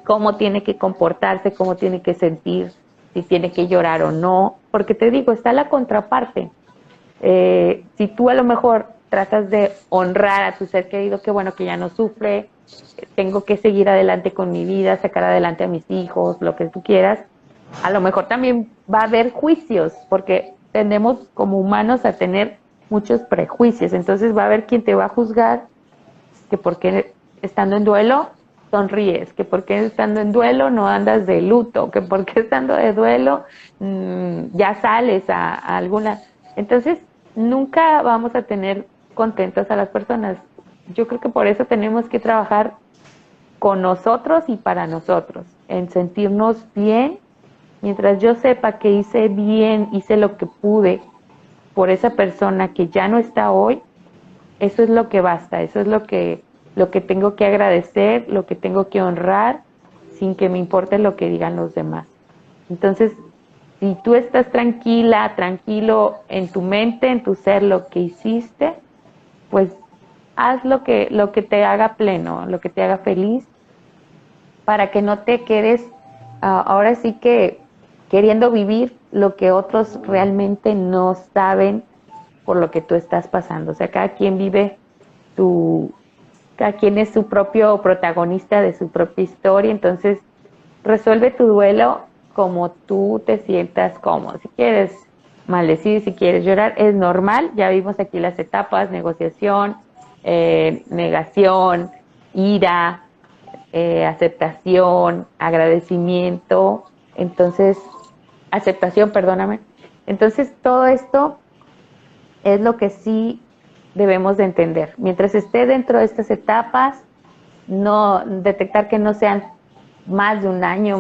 cómo tiene que comportarse, cómo tiene que sentir, si tiene que llorar o no, porque te digo, está la contraparte. Si tú a lo mejor tratas de honrar a tu ser querido, qué bueno que ya no sufre, tengo que seguir adelante con mi vida, sacar adelante a mis hijos, lo que tú quieras, a lo mejor también va a haber juicios, porque tendemos como humanos a tener muchos prejuicios, entonces va a haber quien te va a juzgar que porque estando en duelo sonríes, que porque estando en duelo no andas de luto, que porque estando de duelo ya sales a alguna. Entonces, nunca vamos a tener contentas a las personas. Yo creo que por eso tenemos que trabajar con nosotros y para nosotros, en sentirnos bien. Mientras yo sepa que hice bien, hice lo que pude por esa persona que ya no está hoy, eso es lo que basta, eso es lo que tengo que agradecer, lo que tengo que honrar, sin que me importe lo que digan los demás. Entonces, si tú estás tranquila, tranquilo en tu mente, en tu ser, lo que hiciste, pues haz lo que te haga pleno, lo que te haga feliz, para que no te quedes ahora sí que queriendo vivir lo que otros realmente no saben por lo que tú estás pasando. O sea, cada quien vive cada quien es su propio protagonista de su propia historia, entonces resuelve tu duelo como tú te sientas cómodo. Si quieres maldecir, si quieres llorar, es normal, ya vimos aquí las etapas: negociación, negación, ira, aceptación, agradecimiento, entonces, aceptación, perdóname. Entonces, todo esto es lo que sí debemos de entender. Mientras esté dentro de estas etapas, no detectar que no sean más de un año,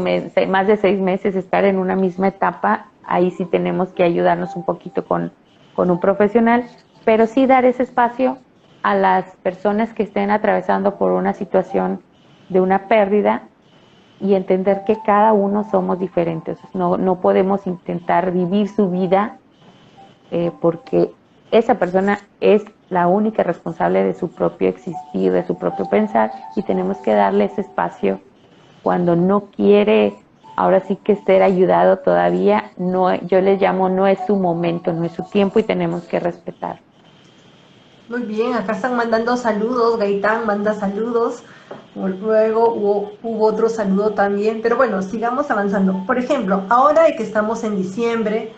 más de 6 meses estar en una misma etapa, ahí sí tenemos que ayudarnos un poquito con un profesional, pero sí dar ese espacio a las personas que estén atravesando por una situación de una pérdida y entender que cada uno somos diferentes. No podemos intentar vivir su vida porque esa persona es la única responsable de su propio existir, de su propio pensar, y tenemos que darle ese espacio cuando no quiere, ahora sí que ser ayudado todavía. No, yo les llamo, no es su momento, no es su tiempo, y tenemos que respetar. Muy bien, acá están mandando saludos, Gaitán manda saludos, luego hubo otro saludo también, pero bueno, sigamos avanzando. Por ejemplo, ahora que estamos en diciembre,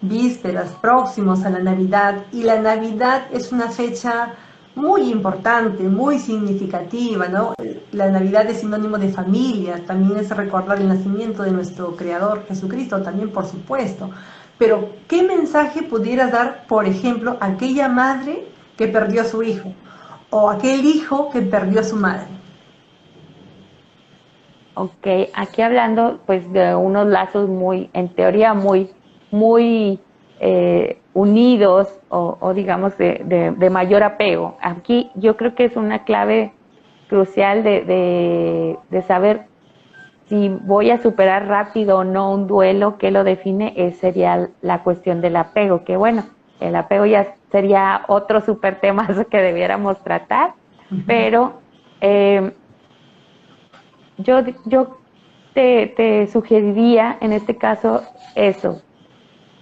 vísperas próximos a la Navidad, y la Navidad es una fecha muy importante, muy significativa, ¿no? La Navidad es sinónimo de familia, también es recordar el nacimiento de nuestro Creador Jesucristo, también por supuesto. Pero, ¿qué mensaje pudieras dar, por ejemplo, a aquella madre que perdió a su hijo, o aquel hijo que perdió a su madre? Ok, aquí hablando pues de unos lazos muy, en teoría muy unidos o digamos de mayor apego. Aquí yo creo que es una clave crucial de saber si voy a superar rápido o no un duelo. Que lo define sería la cuestión del apego, que bueno, el apego ya sería otro súper tema que debiéramos tratar, pero yo te sugeriría en este caso eso: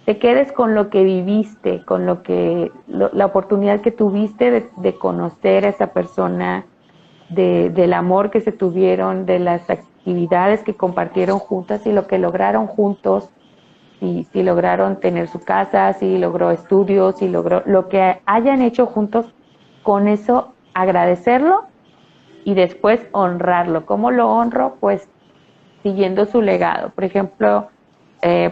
te quedes con lo que viviste, con la oportunidad que tuviste de conocer a esa persona, del amor que se tuvieron, de las actividades que compartieron juntas y lo que lograron juntos, si lograron tener su casa, si logró estudios, si logró lo que hayan hecho juntos. Con eso agradecerlo y después honrarlo. ¿Cómo lo honro? Pues siguiendo su legado. Por ejemplo,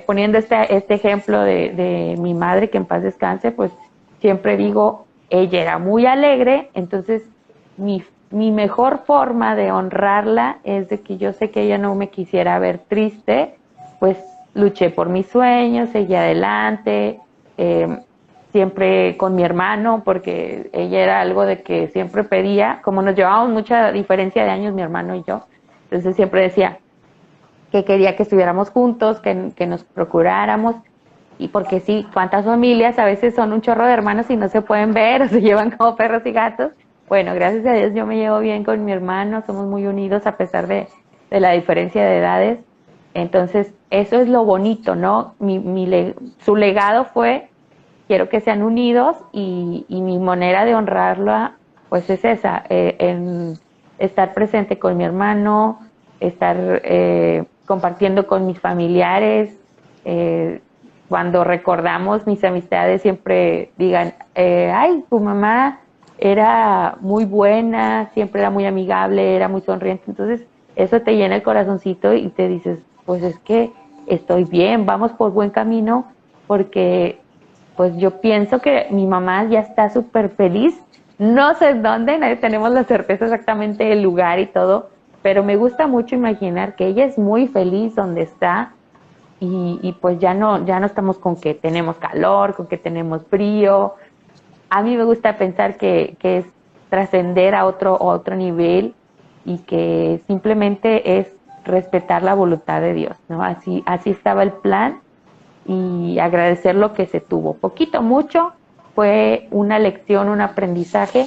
poniendo este ejemplo de mi madre, que en paz descanse, pues siempre digo, ella era muy alegre, entonces mi mejor forma de honrarla es de que yo sé que ella no me quisiera ver triste, pues luché por mis sueños, seguí adelante, eh, siempre con mi hermano, porque ella era algo de que siempre pedía, como nos llevábamos mucha diferencia de años mi hermano y yo, entonces siempre decía que quería que estuviéramos juntos, que nos procuráramos, y porque sí, cuántas familias a veces son un chorro de hermanos y no se pueden ver o se llevan como perros y gatos. Bueno, gracias a Dios yo me llevo bien con mi hermano, somos muy unidos a pesar de la diferencia de edades. Entonces, eso es lo bonito, ¿no? Su legado fue, quiero que sean unidos y mi manera de honrarla, pues es esa, en estar presente con mi hermano, estar compartiendo con mis familiares, eh, cuando recordamos mis amistades siempre digan, ay, tu mamá era muy buena, siempre era muy amigable, era muy sonriente, entonces eso te llena el corazoncito y te dices, pues es que estoy bien, vamos por buen camino, porque pues yo pienso que mi mamá ya está súper feliz, no sé dónde, nadie tenemos la certeza exactamente del lugar y todo, pero me gusta mucho imaginar que ella es muy feliz donde está y pues ya no estamos con que tenemos calor, con que tenemos frío. A mí me gusta pensar que es trascender a otro nivel y que simplemente es respetar la voluntad de Dios, ¿no? Así estaba el plan y agradecer lo que se tuvo. Poquito, mucho, fue una lección, un aprendizaje.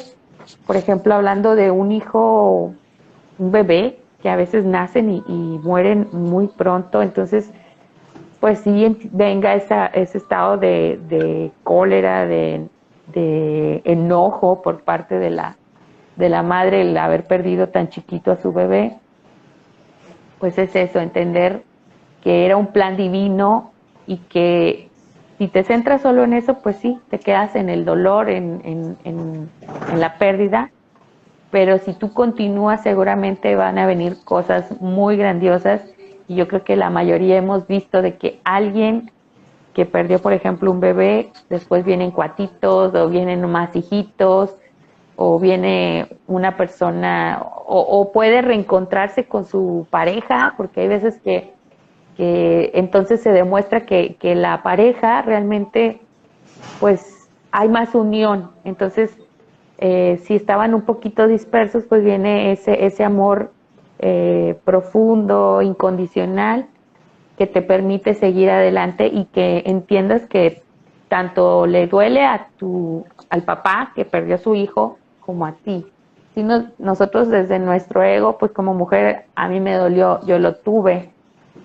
Por ejemplo, hablando de un hijo, un bebé, que a veces nacen y mueren muy pronto, entonces pues sí venga ese estado de cólera, de enojo por parte de la madre el haber perdido tan chiquito a su bebé, pues es eso, entender que era un plan divino y que si te centras solo en eso, pues sí, te quedas en el dolor, en la pérdida, pero si tú continúas seguramente van a venir cosas muy grandiosas y yo creo que la mayoría hemos visto de que alguien que perdió, por ejemplo, un bebé, después vienen cuatitos o vienen más hijitos o viene una persona o puede reencontrarse con su pareja, porque hay veces que entonces se demuestra que la pareja realmente pues hay más unión. Entonces, si estaban un poquito dispersos, pues viene ese amor profundo, incondicional, que te permite seguir adelante y que entiendas que tanto le duele al papá que perdió a su hijo como a ti. Si nosotros desde nuestro ego, pues como mujer, a mí me dolió, yo lo tuve,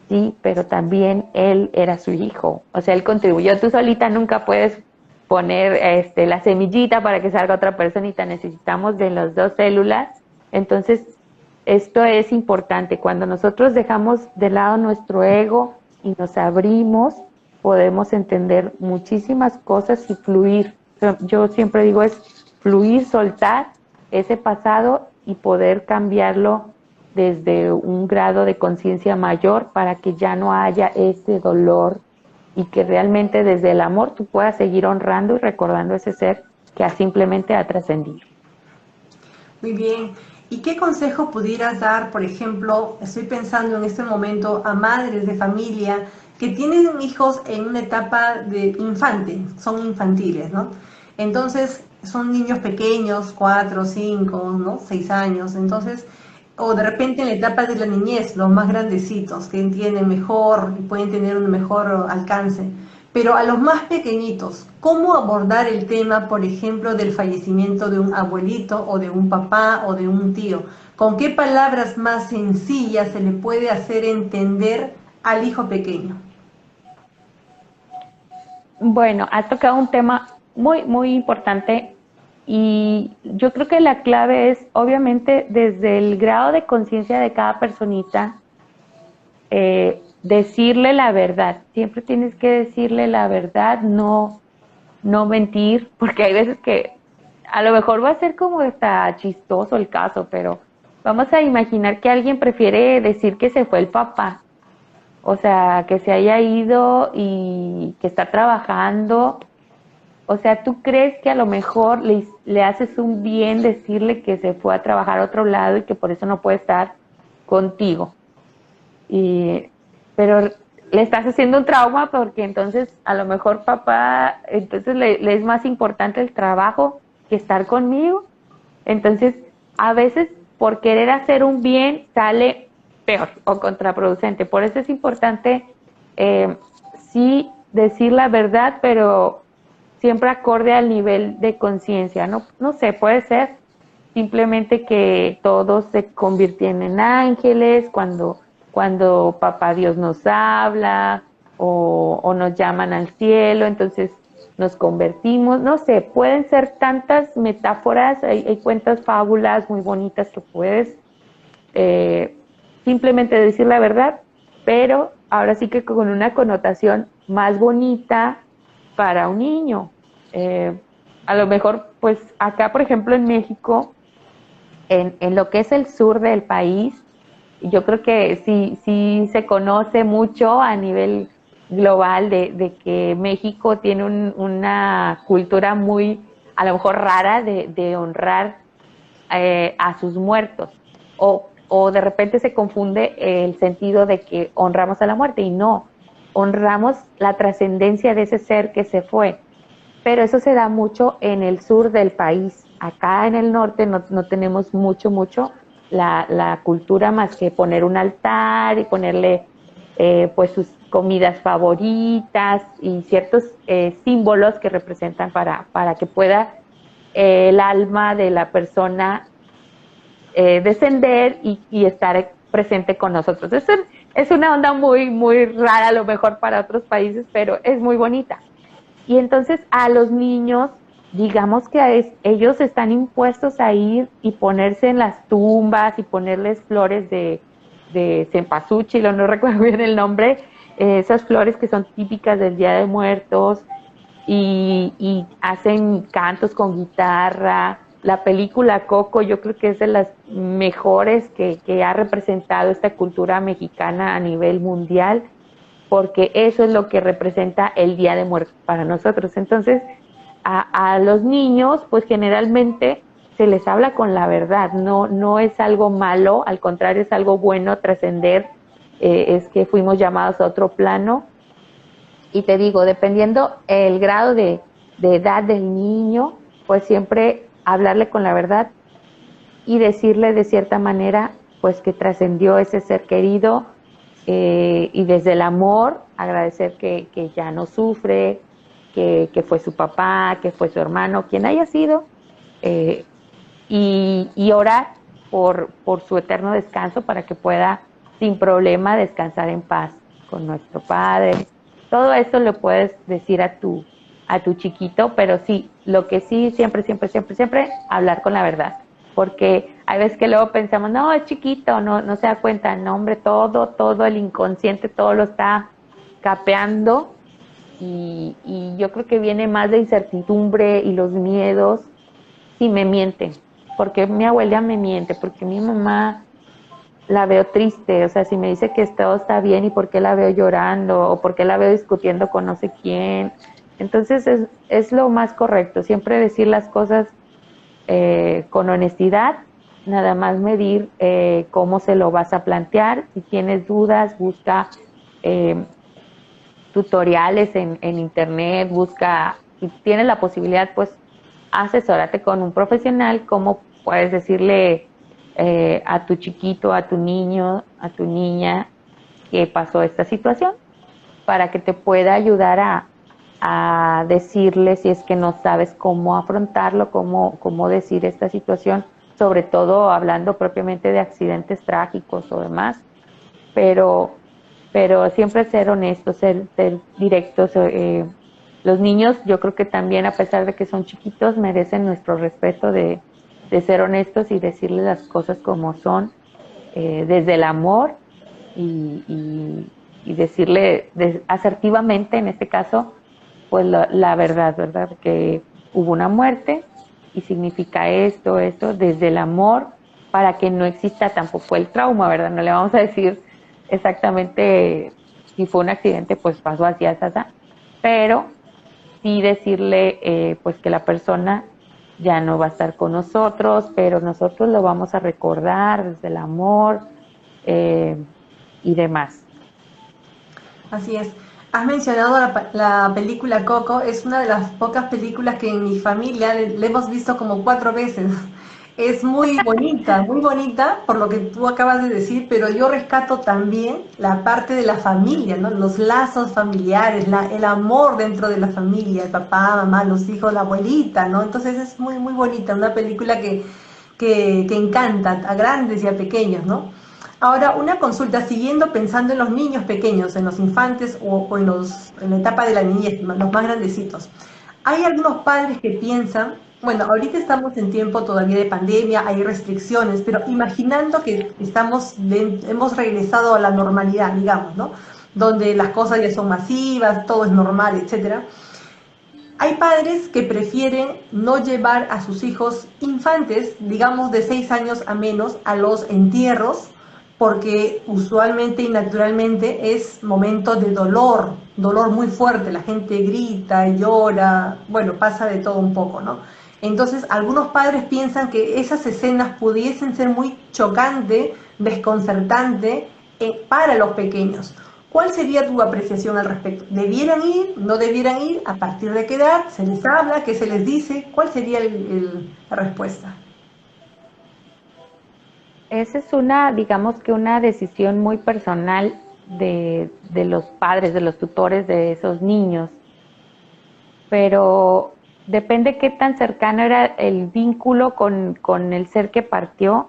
sí, pero también él era su hijo, o sea, él contribuyó. Tú solita nunca puedes poner la semillita para que salga otra personita, necesitamos de las dos células. Entonces, esto es importante, cuando nosotros dejamos de lado nuestro ego y nos abrimos, podemos entender muchísimas cosas y fluir. Yo siempre digo es fluir, soltar ese pasado y poder cambiarlo desde un grado de conciencia mayor para que ya no haya ese dolor y que realmente desde el amor tú puedas seguir honrando y recordando ese ser que simplemente ha trascendido. Muy bien. ¿Y qué consejo pudieras dar, por ejemplo, estoy pensando en este momento a madres de familia que tienen hijos en una etapa de infante, son infantiles, ¿no? Entonces, son niños pequeños, 4, 5, ¿no? 6 años, entonces, o de repente en la etapa de la niñez, los más grandecitos, que entienden mejor y pueden tener un mejor alcance. Pero a los más pequeñitos, ¿cómo abordar el tema, por ejemplo, del fallecimiento de un abuelito o de un papá o de un tío? ¿Con qué palabras más sencillas se le puede hacer entender al hijo pequeño? Bueno, has tocado un tema muy, muy importante y yo creo que la clave es, obviamente, desde el grado de conciencia de cada personita, decirle la verdad. Siempre tienes que decirle la verdad, no mentir, porque hay veces que a lo mejor va a ser como está chistoso el caso, pero vamos a imaginar que alguien prefiere decir que se fue el papá, o sea, que se haya ido y que está trabajando. O sea, ¿tú crees que a lo mejor le haces un bien decirle que se fue a trabajar a otro lado y que por eso no puede estar contigo? Pero le estás haciendo un trauma porque entonces a lo mejor papá, entonces le es más importante el trabajo que estar conmigo. Entonces, a veces por querer hacer un bien sale peor o contraproducente. Por eso es importante sí decir la verdad, pero siempre acorde al nivel de conciencia. No sé, puede ser simplemente que todos se convirtieron en ángeles cuando papá Dios nos habla o nos llaman al cielo, entonces nos convertimos, no sé, pueden ser tantas metáforas, hay cuentas, fábulas muy bonitas que puedes simplemente decir la verdad, pero ahora sí que con una connotación más bonita para un niño. A lo mejor, pues acá, por ejemplo, en México, en lo que es el sur del país, yo creo que sí se conoce mucho a nivel global de que México tiene una cultura muy, a lo mejor rara, de honrar a sus muertos. O de repente se confunde el sentido de que honramos a la muerte y no, honramos la trascendencia de ese ser que se fue. Pero eso se da mucho en el sur del país. Acá en el norte no tenemos mucho la cultura más que poner un altar y ponerle pues sus comidas favoritas y ciertos símbolos que representan para que pueda el alma de la persona descender y estar presente con nosotros. Es una onda muy rara a lo mejor para otros países, pero es muy bonita. Y entonces a los niños, digamos que ellos están impuestos a ir y ponerse en las tumbas y ponerles flores de cempasúchil, o no recuerdo bien el nombre, esas flores que son típicas del Día de Muertos, y hacen cantos con guitarra. La película Coco yo creo que es de las mejores que ha representado esta cultura mexicana a nivel mundial, porque eso es lo que representa el Día de Muertos para nosotros. Entonces, a los niños, pues generalmente se les habla con la verdad, no es algo malo, al contrario, es algo bueno trascender, es que fuimos llamados a otro plano. Y te digo, dependiendo el grado de edad del niño, pues siempre hablarle con la verdad y decirle de cierta manera, pues que trascendió ese ser querido, y desde el amor agradecer que ya no sufre, que fue su papá, que fue su hermano, quien haya sido, eh, y orar por su eterno descanso para que pueda sin problema descansar en paz con nuestro Padre. Todo eso lo puedes decir a tu chiquito, pero sí, lo que sí, siempre, hablar con la verdad. Porque hay veces que luego pensamos, no, es chiquito, no se da cuenta, no, hombre, todo el inconsciente, todo lo está capeando, y yo creo que viene más de incertidumbre y los miedos si me mienten, porque mi abuela me miente, porque mi mamá la veo triste, o sea, si me dice que todo está bien y por qué la veo llorando o por qué la veo discutiendo con no sé quién. Entonces es lo más correcto, siempre decir las cosas con honestidad, nada más medir cómo se lo vas a plantear. Si tienes dudas, busca tutoriales en internet, busca, si tienes la posibilidad, pues asesórate con un profesional, cómo puedes decirle a tu chiquito, a tu niño, a tu niña que pasó esta situación, para que te pueda ayudar a decirle si es que no sabes cómo afrontarlo, cómo decir esta situación, sobre todo hablando propiamente de accidentes trágicos o demás, pero, pero siempre ser honestos, ser directos. Los niños, yo creo que también, a pesar de que son chiquitos, merecen nuestro respeto de ser honestos y decirles las cosas como son, desde el amor, y decirle asertivamente, en este caso, pues la verdad, ¿verdad? Que hubo una muerte y significa esto, desde el amor, para que no exista tampoco el trauma, ¿verdad? No le vamos a decir exactamente si fue un accidente, pues pasó así, así, así, pero sí decirle pues que la persona ya no va a estar con nosotros, pero nosotros lo vamos a recordar desde el amor eh, y demás. Así es. Has mencionado la película Coco, es una de las pocas películas que en mi familia le hemos visto como 4 veces. Es muy bonita por lo que tú acabas de decir, pero yo rescato también la parte de la familia, ¿no? Los lazos familiares, el amor dentro de la familia, el papá, mamá, los hijos, la abuelita, ¿no? Entonces es muy bonita, una película que encanta a grandes y a pequeños, ¿no? Ahora, una consulta, siguiendo pensando en los niños pequeños, en los infantes o en la etapa de la niñez, los más grandecitos. Hay algunos padres que piensan, bueno, ahorita estamos en tiempo todavía de pandemia, hay restricciones, pero imaginando que hemos regresado a la normalidad, digamos, ¿no? Donde las cosas ya son masivas, todo es normal, etcétera. Hay padres que prefieren no llevar a sus hijos infantes, digamos de 6 años a menos, a los entierros, porque usualmente y naturalmente es momento de dolor, dolor muy fuerte, la gente grita, llora, bueno, pasa de todo un poco, ¿no? Entonces, algunos padres piensan que esas escenas pudiesen ser muy chocante, desconcertante para los pequeños. ¿Cuál sería tu apreciación al respecto? ¿Debieran ir? ¿No debieran ir? ¿A partir de qué edad? ¿Se les habla? ¿Qué se les dice? ¿Cuál sería la respuesta? Esa es una, digamos que una decisión muy personal de los padres, de los tutores de esos niños, pero depende qué tan cercano era el vínculo con el ser que partió,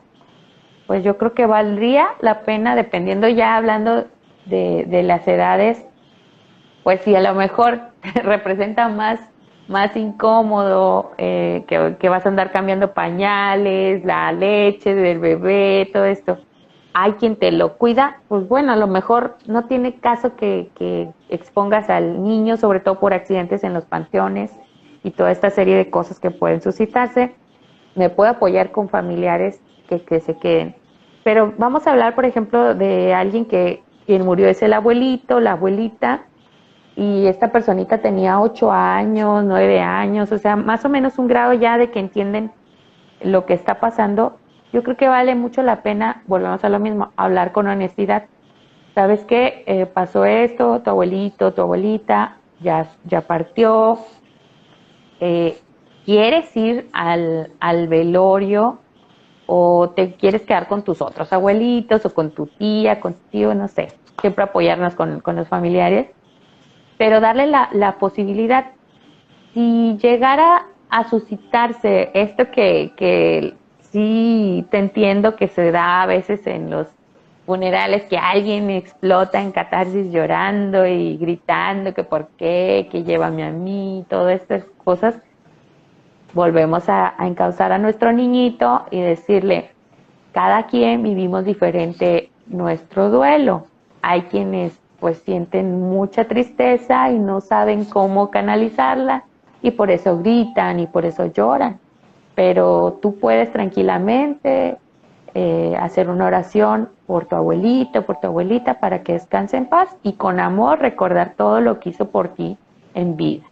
pues yo creo que valdría la pena, dependiendo ya hablando de las edades, pues si a lo mejor te representa más incómodo, que vas a andar cambiando pañales, la leche del bebé, todo esto, hay quien te lo cuida, pues bueno, a lo mejor no tiene caso que expongas al niño, sobre todo por accidentes en los panteones y toda esta serie de cosas que pueden suscitarse. Me puedo apoyar con familiares que se queden. Pero vamos a hablar, por ejemplo, de alguien quien murió es el abuelito, la abuelita, y esta personita tenía 8 años, 9 años, o sea, más o menos un grado ya de que entienden lo que está pasando. Yo creo que vale mucho la pena, volvemos a lo mismo, hablar con honestidad. ¿Sabes qué? Pasó esto, tu abuelito, tu abuelita ya partió. Eh, ¿Quieres ir al velorio o te quieres quedar con tus otros abuelitos o con tu tía, con tu tío? No sé, siempre apoyarnos con los familiares, pero darle la posibilidad. Si llegara a suscitarse esto que sí te entiendo que se da a veces en los funerales, que alguien explota en catarsis llorando y gritando que por qué, que llévame a mí, todas estas cosas, volvemos a encauzar a nuestro niñito y decirle, cada quien vivimos diferente nuestro duelo. Hay quienes pues sienten mucha tristeza y no saben cómo canalizarla y por eso gritan y por eso lloran. Pero tú puedes tranquilamente hacer una oración por tu abuelito, por tu abuelita, para que descanse en paz y con amor recordar todo lo que hizo por ti en vida.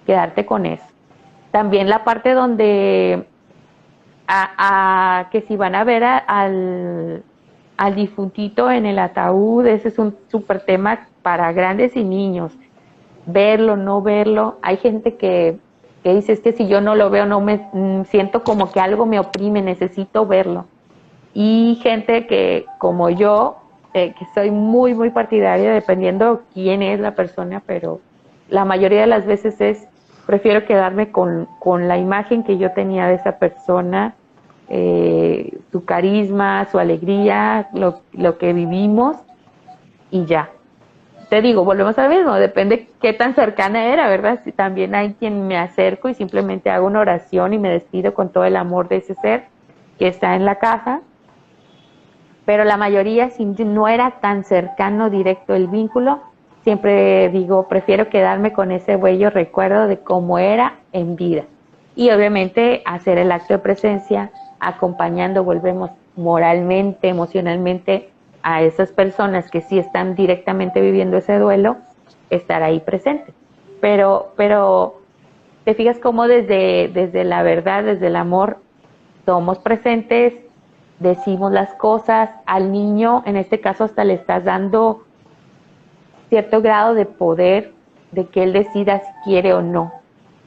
Quedarte con eso. También la parte donde que si van a ver al difuntito en el ataúd, ese es un súper tema para grandes y niños. Verlo, no verlo. Hay gente que dice, es que si yo no lo veo, no me siento como que algo me oprime, necesito verlo. Y gente que, como yo, que soy muy partidaria, dependiendo quién es la persona, pero la mayoría de las veces prefiero quedarme con la imagen que yo tenía de esa persona, su carisma, su alegría, lo que vivimos y ya. Te digo, volvemos a lo mismo, depende qué tan cercana era, ¿verdad? Si también hay quien me acerco y simplemente hago una oración y me despido con todo el amor de ese ser que está en la caja, pero la mayoría, si no era tan cercano, directo el vínculo, siempre digo, prefiero quedarme con ese bello recuerdo de cómo era en vida. Y obviamente hacer el acto de presencia, acompañando, volvemos moralmente, emocionalmente a esas personas que sí están directamente viviendo ese duelo, estar ahí presente. Pero te fijas cómo desde la verdad, desde el amor, somos presentes, decimos las cosas, al niño en este caso hasta le estás dando cierto grado de poder de que él decida si quiere o no.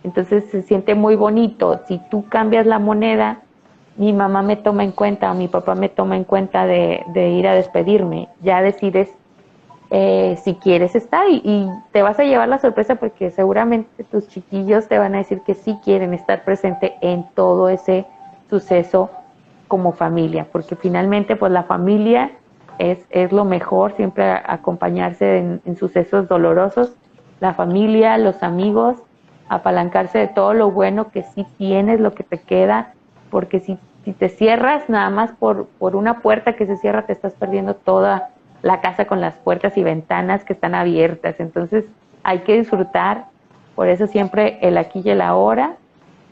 Entonces se siente muy bonito. Si tú cambias la moneda, mi mamá me toma en cuenta o mi papá me toma en cuenta de ir a despedirme. Ya decides si quieres estar y te vas a llevar la sorpresa porque seguramente tus chiquillos te van a decir que sí quieren estar presente en todo ese suceso como familia, porque finalmente pues la familia es lo mejor, siempre acompañarse en sucesos dolorosos, la familia, los amigos, apalancarse de todo lo bueno que sí tienes, lo que te queda, porque si te cierras nada más por una puerta que se cierra, te estás perdiendo toda la casa con las puertas y ventanas que están abiertas. Entonces hay que disfrutar, por eso siempre el aquí y el ahora,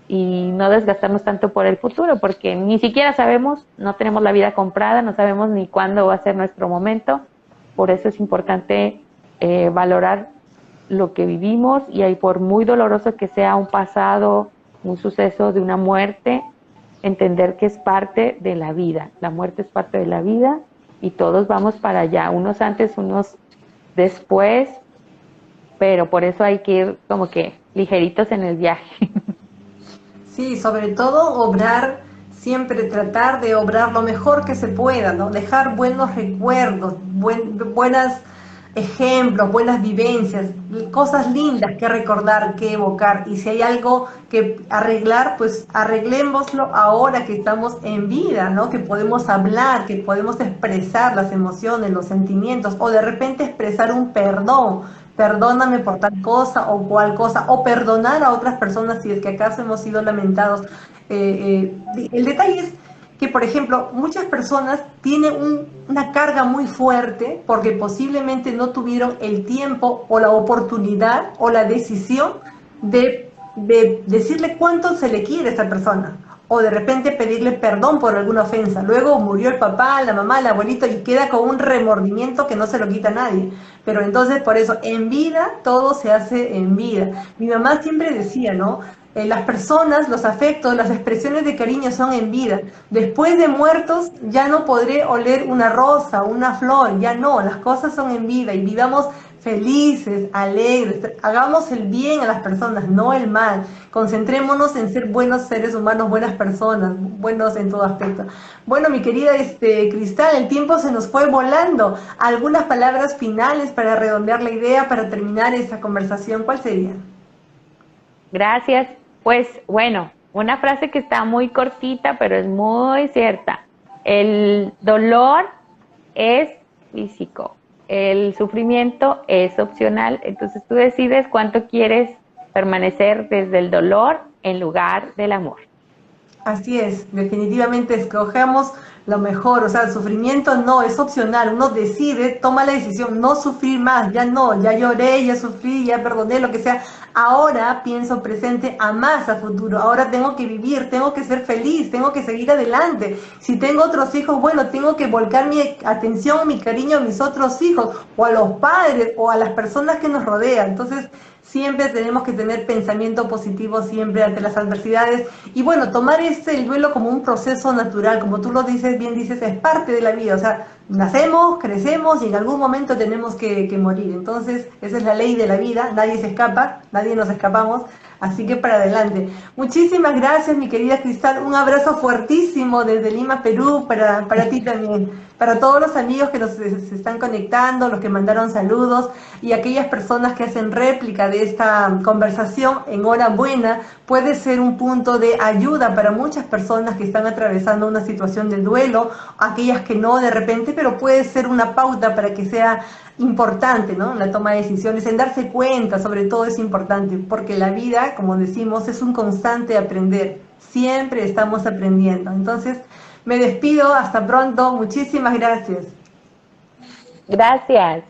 y no desgastarnos tanto por el futuro, porque ni siquiera sabemos, no tenemos la vida comprada, no sabemos ni cuándo va a ser nuestro momento. Por eso es importante valorar lo que vivimos, y ahí por muy doloroso que sea un pasado, un suceso de una muerte, entender que es parte de la vida. La muerte es parte de la vida y todos vamos para allá, unos antes, unos después, pero por eso hay que ir como que ligeritos en el viaje. Sí, sobre todo obrar, siempre tratar de obrar lo mejor que se pueda, ¿no? Dejar buenos recuerdos, buenas ejemplos, buenas vivencias, cosas lindas que recordar, que evocar. Y si hay algo que arreglar, pues arreglémoslo ahora que estamos en vida, ¿no? Que podemos hablar, que podemos expresar las emociones, los sentimientos, o de repente expresar un perdón. Perdóname por tal cosa o cual cosa, o perdonar a otras personas si es que acaso hemos sido lamentados. El detalle es que, por ejemplo, muchas personas tienen una carga muy fuerte porque posiblemente no tuvieron el tiempo o la oportunidad o la decisión de decirle cuánto se le quiere a esta persona, o de repente pedirle perdón por alguna ofensa. Luego murió el papá, la mamá, el abuelito y queda con un remordimiento que no se lo quita a nadie. Pero entonces por eso, en vida, todo se hace en vida. Mi mamá siempre decía, ¿no? Las personas, los afectos, las expresiones de cariño son en vida. Después de muertos ya no podré oler una rosa, una flor, ya no, las cosas son en vida y vivamos felices, alegres, hagamos el bien a las personas, no el mal. Concentrémonos en ser buenos seres humanos, buenas personas, buenos en todo aspecto. Bueno, mi querida Cristal, el tiempo se nos fue volando. Algunas palabras finales para redondear la idea, para terminar esta conversación, ¿cuál sería? Gracias. Pues bueno, una frase que está muy cortita, pero es muy cierta. El dolor es físico, el sufrimiento es opcional, entonces tú decides cuánto quieres permanecer desde el dolor en lugar del amor. Así es, definitivamente escogemos lo mejor, o sea, el sufrimiento no, es opcional, uno decide, toma la decisión, no sufrir más, ya no, ya lloré, ya sufrí, ya perdoné, lo que sea, ahora pienso presente a más a futuro, ahora tengo que vivir, tengo que ser feliz, tengo que seguir adelante, si tengo otros hijos, bueno, tengo que volcar mi atención, mi cariño a mis otros hijos, o a los padres, o a las personas que nos rodean, entonces siempre tenemos que tener pensamiento positivo siempre ante las adversidades y bueno, tomar el duelo como un proceso natural, como tú lo dices, bien dices, es parte de la vida, o sea, nacemos, crecemos y en algún momento tenemos que morir, entonces esa es la ley de la vida, nadie se escapa, nadie nos escapamos, así que para adelante. Muchísimas gracias mi querida Cristal, un abrazo fuertísimo desde Lima, Perú, para ti también, para todos los amigos que se están conectando, los que mandaron saludos y aquellas personas que hacen réplica de esta conversación, enhorabuena, puede ser un punto de ayuda para muchas personas que están atravesando una situación de duelo, aquellas que no de repente, pero puede ser una pauta para que sea importante, ¿no? En la toma de decisiones, en darse cuenta, sobre todo es importante, porque la vida, como decimos, es un constante aprender, siempre estamos aprendiendo. Entonces, me despido, hasta pronto, muchísimas gracias. Gracias.